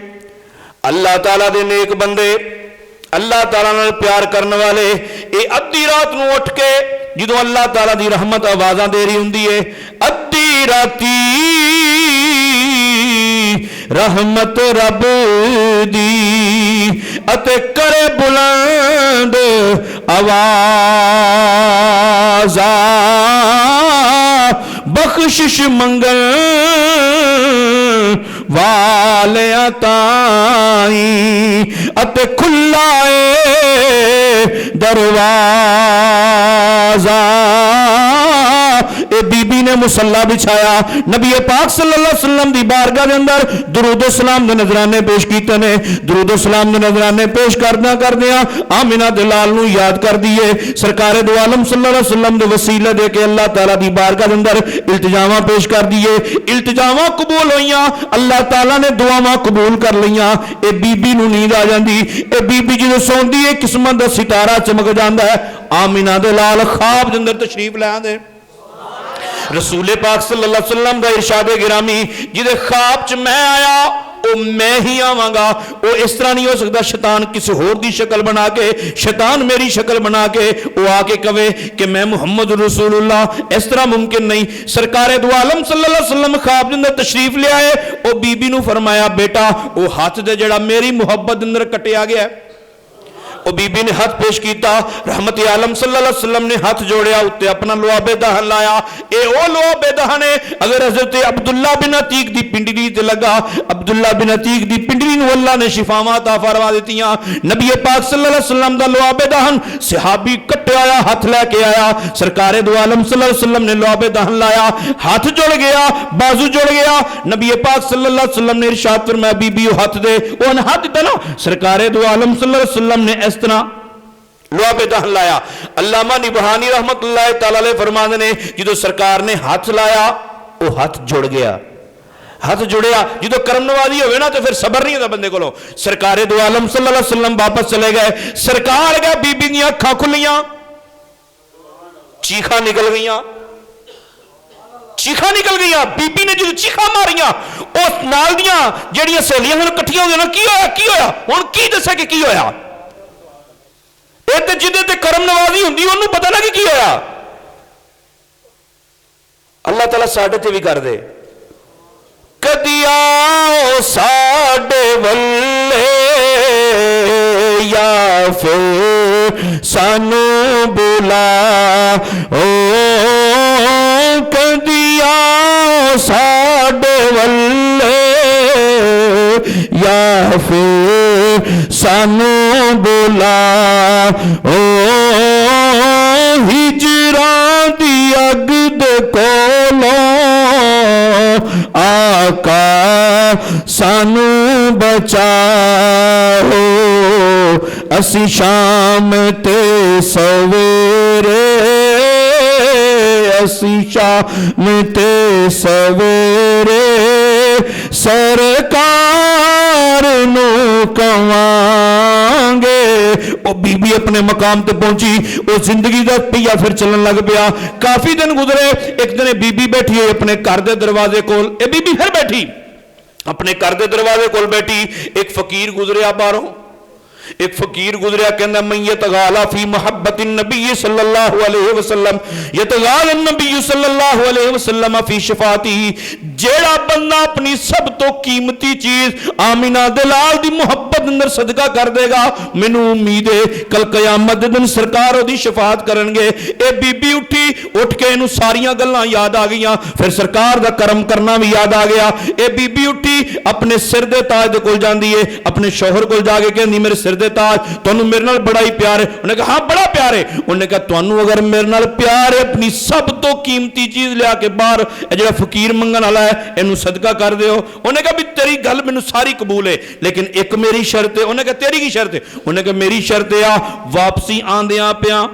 अल्लाह ताला दे नेक बंदे, अल्लाह ताला नाल प्यार करने वाले, ये अद्धी रात को उठ के जो अल्लाह ताला दी रहमत आवाज़ां दे रही हुंदी है, अद्धी राती रहमत रब दी अते करे बुलंद आवाज़ा बख्शिश मंगल वालियां ताई अते खुला दरवाजा। ए बीबी ने मुसल्ला बिछाया, नबी पाक सल्लल्लाहु अलैहि वसल्लम दी बारगाह के अंदर दुरूद सलाम दे नजराने पेश कीते ने। दुरूद सलाम दे नजराने पेश करदियां आमिना दे लाल नूं याद कर दिए, सरकार दो आलम सल्लल्लाहु अलैहि वसल्लम दे वसीले दे के अल्लाह ताला दी बारगाह के अंदर इल्तिजामा पेश कर दिए। इल्तिजामा कबूल होइयां, अल्लाह ताला ने दुआवां कबूल कर लईयां। ए बीबी नूं नींद आ जांदी, ए बीबी जो सौंदी है किस्मत दा सितारा चमक जांदा है। आमिना दे लाल ख्वाब दे अंदर तशरीफ ले आंदे। रसूले पाक सल्लल्लाहु अलैहि वसल्लम दा इरशादे गिरामी जिहदे ख्वाब च मैं आया वो मैं ही आवांगा, वो इस तरह नहीं हो सकता शैतान किसी होर दी शक्ल बना के, शैतान मेरी शक्ल बना के वो आके कहे कि मैं मुहम्मद रसूलुल्लाह, इस तरह मुमकिन नहीं। सरकार दो आलम सल्लल्लाहु अलैहि वसल्लम ख्वाब दे अंदर तशरीफ ले आए, वो बीबी नूं फरमाया बेटा वो हाथ दे जेड़ा मेरी मुहब्बत दे अंदर कटिया गया। वो बीबी ने हाथ पेश किया, रहमत आलम सल्लल्लाहु अलैहि वसल्लम ने हाथ जोड़िया, उत्ते अपना लोआबे दहन लाया। ये वो लोआबे दहन है अगर हजरत अब्दुल्ला बिन अतीक दी पिंडली ते लगा, अब्दुल्ला बिन अतीक दी पिंडली नूं अल्लाह ने शिफावां अता फरमा दित्तियां। नबी पाक सल्लल्लाहु अलैहि वसल्लम दा लोआबे दहन सहाबी कट्टे आया, हाथ लेके आया, सरकार दो आलम सल्लल्लाहु अलैहि वसल्लम ने लोआबे दहन लाया, हाथ जुड़ गया, बाजू जुड़ गया। नबी पाक सल्लल्लाहु अलैहि वसल्लम ने इरशाद फरमाया बीबी वो हाथ दे, वो हाथ दिता ना, सरकार दो आलम सल्लल्लाहु अलैहि वसल्लम ने इस तरह लोआबे दहन लाया। अल्लामा निबहानी रहमतुल्लाह तआला अलैह फरमाते ने जो सरकार ने हाथ लाया वो हाथ जुड़ गया, हाथ जुड़िया। जो करम नवाजी होवे ना तो फिर सबर नहीं होता बंदे को। सरकार दो आलम सल्लल्लाहु अलैहि वसल्लम वापस चले गए, सरकार गए, बीबी दी अखां खुलियां, चीखा निकल गई, चीखा निकल गई। बीबी ने जो चीखा मारिया उस नाल दियां जेड़ियां सहेलियां हुण इकट्ठियां हो गईयां, की होया की होया हुण की दस्से कि की होया। जिदे ते करम नवाजी हुंदी उन्होंने पता ना कि होया। अल्लाह ताला साडे ते भी कर दे, कदी आओ साडे वल्ले या फिर सानू बुला ओ, कदी आओ साडे वल्ले या फिर सानू बुला ओ, हिजरां दी अग दे कोलों आका सानू बचाओ, असी शाम ते सवेरे, असी शाम ते सवेरे सरकार नू कवांगे। ओ बीबी अपने मकाम ते पहुंची, वो जिंदगी का पहिया फिर चलन लग पिया। काफी दिन गुजरे, एक दिन बीबी बैठी है अपने घर के दरवाजे कोल, ए बीबी फिर बैठी अपने घर के दरवाजे कोल बैठी। एक फकीर गुजरिया बाहरों, एक फकीर गुजरिया, कहना मैं यतगाला फी मोहब्बत नबी सल्लल्लाहु अलैहि वसल्लम, यतगाल नबी सल्लल्लाहु अलैहि वसल्लम फी शफाती। जेड़ा बंदा अपनी सब तो कीमती चीज आमिना दलाल दी मोहब्बत अंदर सदका कर देगा, मैनू उम्मीद है कल कयामत दे दिन सरकार ओदी शफात करनगे। ए बीबी उठी, उठ के इनू सारियां गल्लां याद आ गईयां, फिर सरकार दा करम करना भी याद आ गया। ए बीबी उठी, अपने सिर दे ताज दे कोल जांदी है, अपने शौहर कोल जाके कहंदी मेरे सिर दे ताज, तुहानू मेरे नाल बड़ा ही प्यार है। उन्हें कहा हाँ बड़ा प्यार है। उन्हें कहा तुहानू अगर मेरे नाल प्यार है, अपनी सब तो कीमती चीज लिया के बाहर जेड़ा फकीर मंगन वाला है इनू सदका कर दियो। उन्हें कहा भी तेरी गल मैनू सारी कबूल है, लेकिन एक मेरी शर्त है। उन्हें कहा तेरी की शर्त है? उन्हें कहा मेरी शर्त है वापसी आंदियां पिया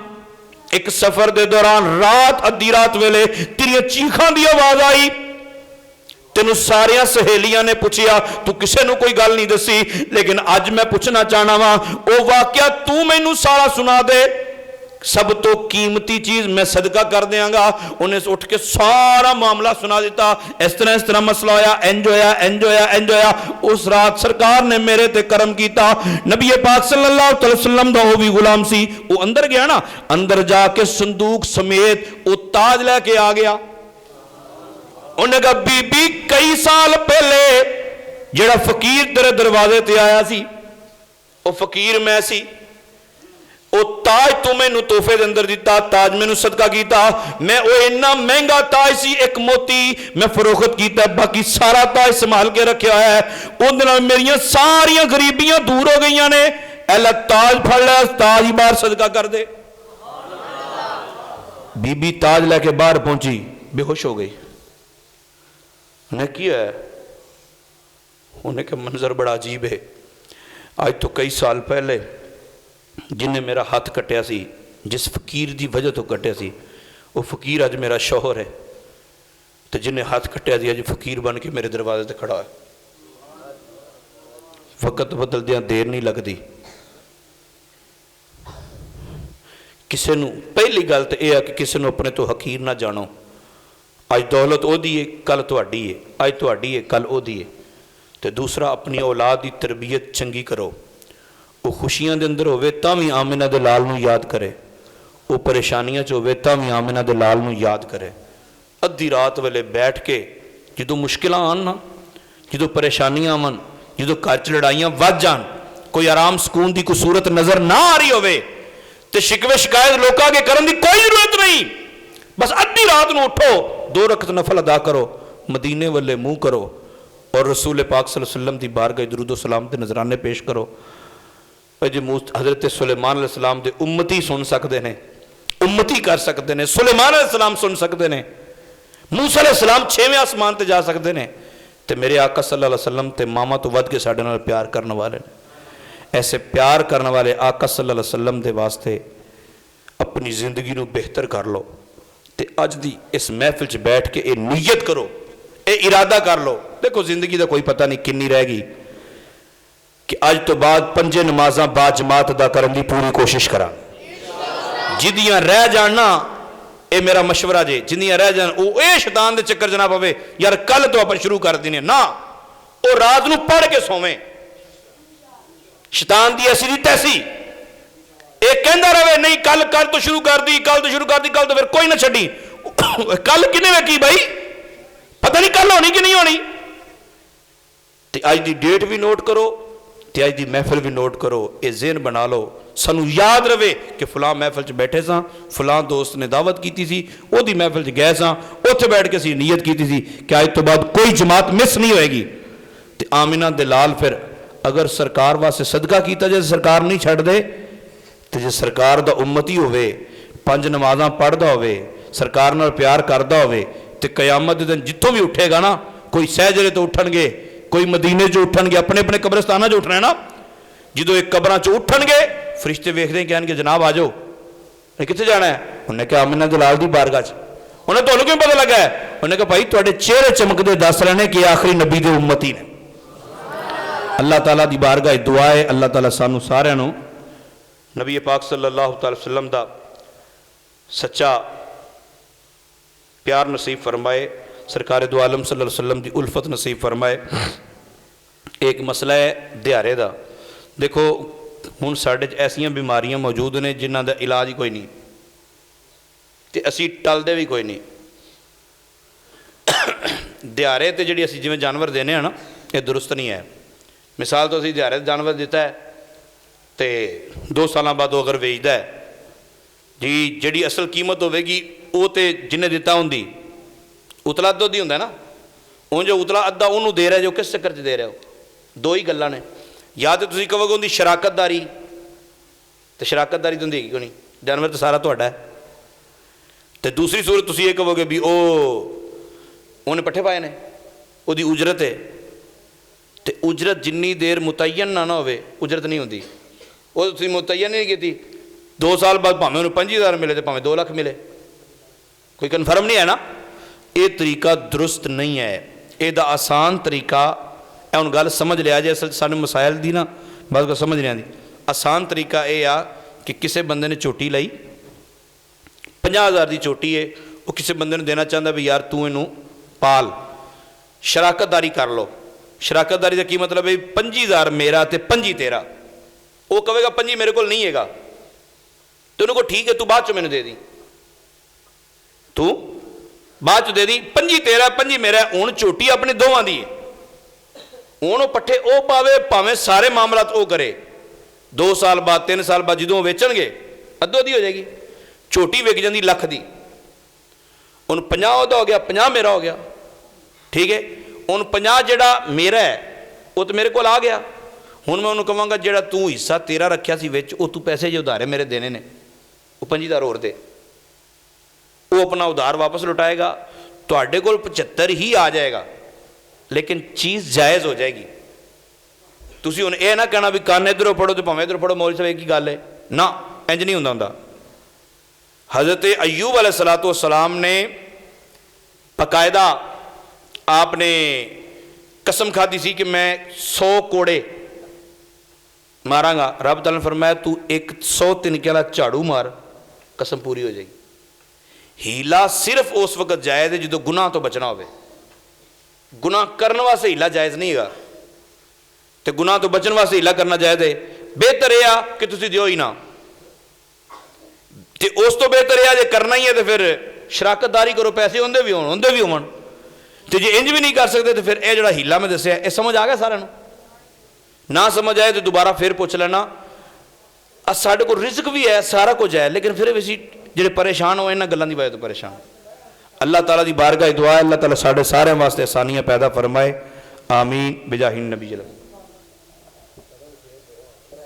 एक सफर के दौरान रात अद्धी रात वेले तेरिया चीखां दी आवाज आई, तेनू सारिया सहेलियां ने पूछया, तू किसी नू कोई गल नहीं दसी, लेकिन अज मैं पूछना चाहना वा ओ वाकया तू मैनू सारा सुना दे। सब तो कीमती चीज मैं सदका कर देंगा। उन्हें उठ के सारा मामला सुना दिता, इस तरह मसला होया, इंज होया, इंज होया, इंज होया। उस रात सरकार ने मेरे ते करम किया। नबी पाक सल्लल्लाहु अलैहि वसल्लम दा वो भी गुलाम सी, वो अंदर गया ना, अंदर जाके संदूक समेत वो ताज लैके आ गया। उन्हें कहा बीबी कई साल पहले जेड़ा फकीर तेरे दरवाजे ते आया सी, वो फकीर मैं सी, वो ताज तू मैनू तोहफे दे अंदर दिता, ताज मैनू सदका किया। मैं वो इन्ना महंगा ताज सी, एक मोती मैं फरोख्त किया, बाकी सारा ताज संभाल के रखा है। उहदे नाल मेरियां सारियां गरीबियां दूर हो गई ने। ऐला ताज फड़ लिया, ताज ही बाहर सदका कर दे। बीबी ताज लैके बाहर पहुंची, बेहोश हो गई। उन्हें किया है, उन्हें क्या मंजर बड़ा अजीब है। आज तो कई साल पहले जिन्हें मेरा हाथ कटिया सी, जिस फकीर की वजह तो कटिया सी, वो फकीर अज मेरा शौहर है। तो जिन्हें हाथ कटिया सी अज फकीर बन के मेरे दरवाजे ते खड़ा है। वक्त बदलदियां देर नहीं लगती। किसी नू पहली गल तो यह है कि किसी नू अपने तो हकीर ना जानो। अज दौलत ओदी है, कल तुहाडी है, अज तुहाडी है, कल ओदी है। तो दूसरा, अपनी औलाद की तरबियत चंगी करो। वो खुशियां दे अंदर होवे तां भी आमिना दे लाल नू याद करे, वो परेशानियां च होवे तां भी आमिना दे लाल नू याद करे। अद्धी रात वेले बैठ के जो मुश्किलां आन ना, जो परेशानियां आवन, जो घर च लड़ाइयां वध जान, कोई आराम सुकून की कोई सूरत नजर ना आ रही होवे, ते शिकवे शिकायत लोकां के करन दी कोई जरूरत नहीं। बस अद्धी रात नू उठो, 2 रकत नफल अदा करो, मदीने वाले मुंह करो और रसूल पाक सल्लल्लाहु अलैहि वसल्लम की बारगाह दुरूद सलाम के नजराने पेश करो। जी हजरत सुलेमान अलैहिस्सलाम दे उम्मती सुन सकते हैं, उम्मती कर सकते हैं। सुलेमान अलैहिस्सलाम सुन सकते हैं, मूसा अलैहिस्सलाम 6वें आसमान ते जा सकते हैं। तो मेरे आका सल्लल्लाहु अलैहि वसल्लम ते मामा तो वध के साडे नाल प्यार करने वाले ने। ऐसे प्यार करने वाले आका सल्लल्लाहु अलैहि वसल्लम दे वास्ते अपनी जिंदगी नू बेहतर कर लो। तो अज दी इस महफिल च बैठ के ये नीयत करो, ये इरादा कर लो। देखो जिंदगी का कोई पता नहीं किन्नी रहेगी, कि अज तो बाद 5 नमाज़ां बाजमात अदा करने की पूरी कोशिश करा। जिदियां रह जाना, ये मेरा मशवरा जे, जिदियां रह जान वो ये शैतान दे चक्कर च ना पवे, यार कल तो आप शुरू कर देने ना, वो रात नू पढ़ के सोवें। शैतान दी ऐसी दी तैसी, एक कहता रहे नहीं कल तो शुरू कर दी, कल तो शुरू कर दी, कल तो फिर कोई ना छड़ी। कल किने वेखी भाई, पता नहीं कल होनी कि नहीं होनी। तो अज की डेट भी नोट करो, तो अज की महफिल भी नोट करो, ये ज़हन बना लो, सानू याद रहे कि फलां महफिल च बैठे सां, फलां दोस्त ने दावत की सी, ओदी महफिल च गए सां, उत्थे बैठ के असीं नीयत की सी कि अज तो बाद कोई जमात मिस नहीं होएगी। तो आमिना दे लाल फिर अगर सरकार वास्ते सदका किया जाए, सरकार नहीं छड्ड दे, तो जे सरकार दा उम्मती होवे, 5 नमाज़ां पढ़दा होवे, सरकार नाल प्यार करदा होवे, तो कयामत दे दिन जित्थों भी उठेगा ना, कोई सहजरे तो उठणगे, कोई मदीने चो उठणगे, अपने अपने कब्रस्ताना चो उठना है ना। जो एक कब्रां चो उठणगे, फरिश्ते वेखदे कहणगे जनाब आ जाओ, कित्थे जाना है? उन्हें कहा आमिना दलाल दी बारगाह च। उन्हें तुहानूं क्यों पता लगा है? उन्हें कहा भाई तुहाडे चेहरे चमकदे दस रहे कि आखिरी नबी दे उम्मती ने। अल्लाह ताला दी बारगाह दुआ है, अल्लाह ताला सानू सारिआं नूं नबी पाक सल्लल्लाहु अलैहि वसल्लम दा सच्चा प्यार नसीब फरमाए, सरकार दो आलम सल्लल्लाहु अलैहि वसल्लम की उल्फत नसीब फरमाए। एक मसला है दिहारे का। देखो हुण साडे च ऐसियां बीमारियां मौजूद ने जिन्हां दा इलाज ही कोई नहीं, ते असीं टलदे भी कोई नहीं। दिहारे ते जिहड़ी असीं जिवें जानवर देने हैं ना, ये दुरुस्त नहीं है। मिसाल तो असीं दिहारे जानवर दिता है, तो 2 साल बाद वो अगर वेचदा है जी, जिहड़ी असल कीमत होगी वो तो जिन्हें दिता होंगी, उतला दुध ही होंगे ना, उन जो उतला अद्धा उन्होंने दे रहे हो, किस चक्कर च दे रहे हो? 2 ही गल्लां ने, या तो तुसीं कहोगे उनकी शराकतदारी, तो शराकतदारी तो होंदी क्यों नहीं, जानवर तो सारा तुहाडा है। तो दूसरी सूरत तुसीं ये कहोगे भी उन्हें पट्ठे पाए ने, उहदी उजरत है, तो उजरत जिन्नी देर मुतयन ना होवे उजरत नहीं होंदी। वो तुसीं मुतयन नहीं की, 2 साल बाद भावें उन्हें 5000 मिले तो भावें 2 लाख मिले, कोई कन्फर्म नहीं है ना। ये तरीका दुरुस्त नहीं है। ਇਹਦਾ ਆਸਾਨ ਤਰੀਕਾ ਇਹ ਹੁਣ ਗੱਲ ਸਮਝ ਲਿਆ ਜੇ ਅਸਲ ਸਾਨੂੰ ਮਸਾਇਲ ਦੀ ਨਾ ਬਸ ਕੋ ਸਮਝ ਨਹੀਂ ਆਉਂਦੀ। ਆਸਾਨ ਤਰੀਕਾ ਇਹ ਆ ਕਿ ਕਿਸੇ ਬੰਦੇ ਨੇ ਝੋਟੀ ਲਈ 50,000 ਦੀ ਝੋਟੀ ਹੈ, ਉਹ ਕਿਸੇ ਬੰਦੇ ਨੂੰ ਦੇਣਾ ਚਾਹੁੰਦਾ ਵੀ ਯਾਰ ਤੂੰ ਇਹਨੂੰ ਪਾਲ, ਸ਼ਰਾਕਤਦਾਰੀ ਕਰ ਲਓ। ਸ਼ਰਾਕਤਦਾਰੀ ਦਾ ਕੀ ਮਤਲਬ ਹੈ? 25,000 ਮੇਰਾ ਤੇ 25 ਤੇਰਾ। ਉਹ ਕਹੇਗਾ 25 ਮੇਰੇ ਕੋਲ ਨਹੀਂ ਹੈਗਾ, ਤੇ ਉਹਨੂੰ ਕੋ ਠੀਕ ਹੈ ਤੂੰ ਬਾਅਦ 'ਚ ਮੈਨੂੰ ਦੇ ਦੀ, ਤੂੰ ਬਾਅਦ 'ਚ ਦੇ ਦੀ, 25 ਤੇਰਾ 25 ਮੇਰਾ। ਹੁਣ ਝੋਟੀ ਆਪਣੇ ਦੋਵਾਂ ਦੀ ਹੈ, ਹੁਣ ਉਹ ਪੱਠੇ ਉਹ ਪਾਵੇ ਭਾਵੇਂ ਸਾਰੇ ਮਾਮਲਾਤ ਉਹ ਕਰੇ। 2 ਸਾਲ ਬਾਅਦ 3 ਸਾਲ ਬਾਅਦ ਜਦੋਂ ਵੇਚਣਗੇ ਅੱਧੋ ਅੱਧੀ ਹੋ ਜਾਏਗੀ। ਝੋਟੀ ਵਿਕ ਜਾਂਦੀ ਲੱਖ ਦੀ, ਹੁਣ 50 ਉਹਦਾ ਹੋ ਗਿਆ, 50 ਮੇਰਾ ਹੋ ਗਿਆ, ਠੀਕ ਹੈ। ਹੁਣ 50 ਜਿਹੜਾ ਮੇਰਾ ਹੈ ਉਹ ਤਾਂ ਮੇਰੇ ਕੋਲ ਆ ਗਿਆ। ਹੁਣ ਮੈਂ ਉਹਨੂੰ ਕਹਾਂਗਾ ਜਿਹੜਾ ਤੂੰ ਹਿੱਸਾ ਤੇਰਾ ਰੱਖਿਆ ਸੀ ਵਿੱਚ, ਉਹ ਤੂੰ ਪੈਸੇ ਜੇ ਉਧਾਰੇ ਮੇਰੇ ਦੇਣੇ ਨੇ, ਉਹ 25,000 ਹੋਰ ਦੇ। ਉਹ ਆਪਣਾ ਉਧਾਰ ਵਾਪਸ ਲੁਟਾਏਗਾ, ਤੁਹਾਡੇ ਕੋਲ 75 ਹੀ ਆ ਜਾਏਗਾ, ਲੇਕਿਨ ਚੀਜ਼ ਜਾਇਜ਼ ਹੋ ਜਾਏਗੀ। ਤੁਸੀਂ ਹੁਣ ਇਹ ਨਾ ਕਹਿਣਾ ਵੀ ਕੰਨ ਇੱਧਰੋਂ ਫੜੋ ਤੇ ਭਾਵੇਂ ਇੱਧਰੋਂ ਫੜੋ, ਮੌਲਵੀ ਸਾਹਿਬ ਇਹ ਕੀ ਗੱਲ ਹੈ? ਨਾ, ਇੰਜ ਨਹੀਂ ਹੁੰਦਾ। हज़रत अय्यूब अलैहिस्सलाम ने बाकायदा आपने कसम खादी सी कि मैं 100 कोड़े मारांगा। रब तआला ने फरमाया तू एक 100 तिनके वाला झाड़ू मार, कसम पूरी हो जाएगी। हीला सिर्फ उस वक्त जायज़ है जो गुनाह तो बचना होवे। गुनाह करने वास्ते हीला जायज़ नहीं है, तो गुनाह तो बचने वास्ते हीला करना जायज़ है। बेहतर यह आ कि तुसीं दिओ ही ना, ਤੇ ਉਸ ਤੋਂ ਬਿਹਤਰ ਇਹ ਆ ਜੇ ਕਰਨਾ ਹੀ ਹੈ ਤੇ ਫਿਰ ਸ਼ਰਾਕਤਦਾਰੀ ਕਰੋ, ਪੈਸੇ ਉਹਦੇ ਵੀ ਹੋਣ। ਤੇ ਜੇ ਇੰਜ ਵੀ ਨਹੀਂ ਕਰ ਸਕਦੇ ਤੇ ਫਿਰ ਇਹ ਜਿਹੜਾ ਹੀਲਾ ਮੈਂ ਦੱਸਿਆ ਇਹ ਸਮਝ ਆ ਗਿਆ ਸਾਰਿਆਂ ਨੂੰ? ਨਾ ਸਮਝ ਆਏ ਤੇ ਦੁਬਾਰਾ ਫਿਰ ਪੁੱਛ ਲੈਣਾ। ਸਾਡੇ ਕੋਲ ਰਿਜ਼ਕ ਵੀ ਹੈ, ਸਾਰਾ ਕੁਝ ਹੈ, ਲੇਕਿਨ ਫਿਰ ਵੀ ਅਸੀਂ ਜਿਹੜੇ ਪਰੇਸ਼ਾਨ ਹੋ ਇਹਨਾਂ ਗੱਲਾਂ ਦੀ ਵਜ੍ਹਾ ਤੋਂ ਪਰੇਸ਼ਾਨ। ਅੱਲਾਹ ਤਾਲਾ ਦੀ ਬਾਰਗਾਹ ਦੁਆ ਹੈ, ਅੱਲਾਹ ਤਾਲਾ ਸਾਡੇ ਸਾਰਿਆਂ ਵਾਸਤੇ ਆਸਾਨੀਆਂ ਪੈਦਾ ਫਰਮਾਏ। ਆਮੀਨ ਬਿਜਾਹਿਨ ਨਬੀ।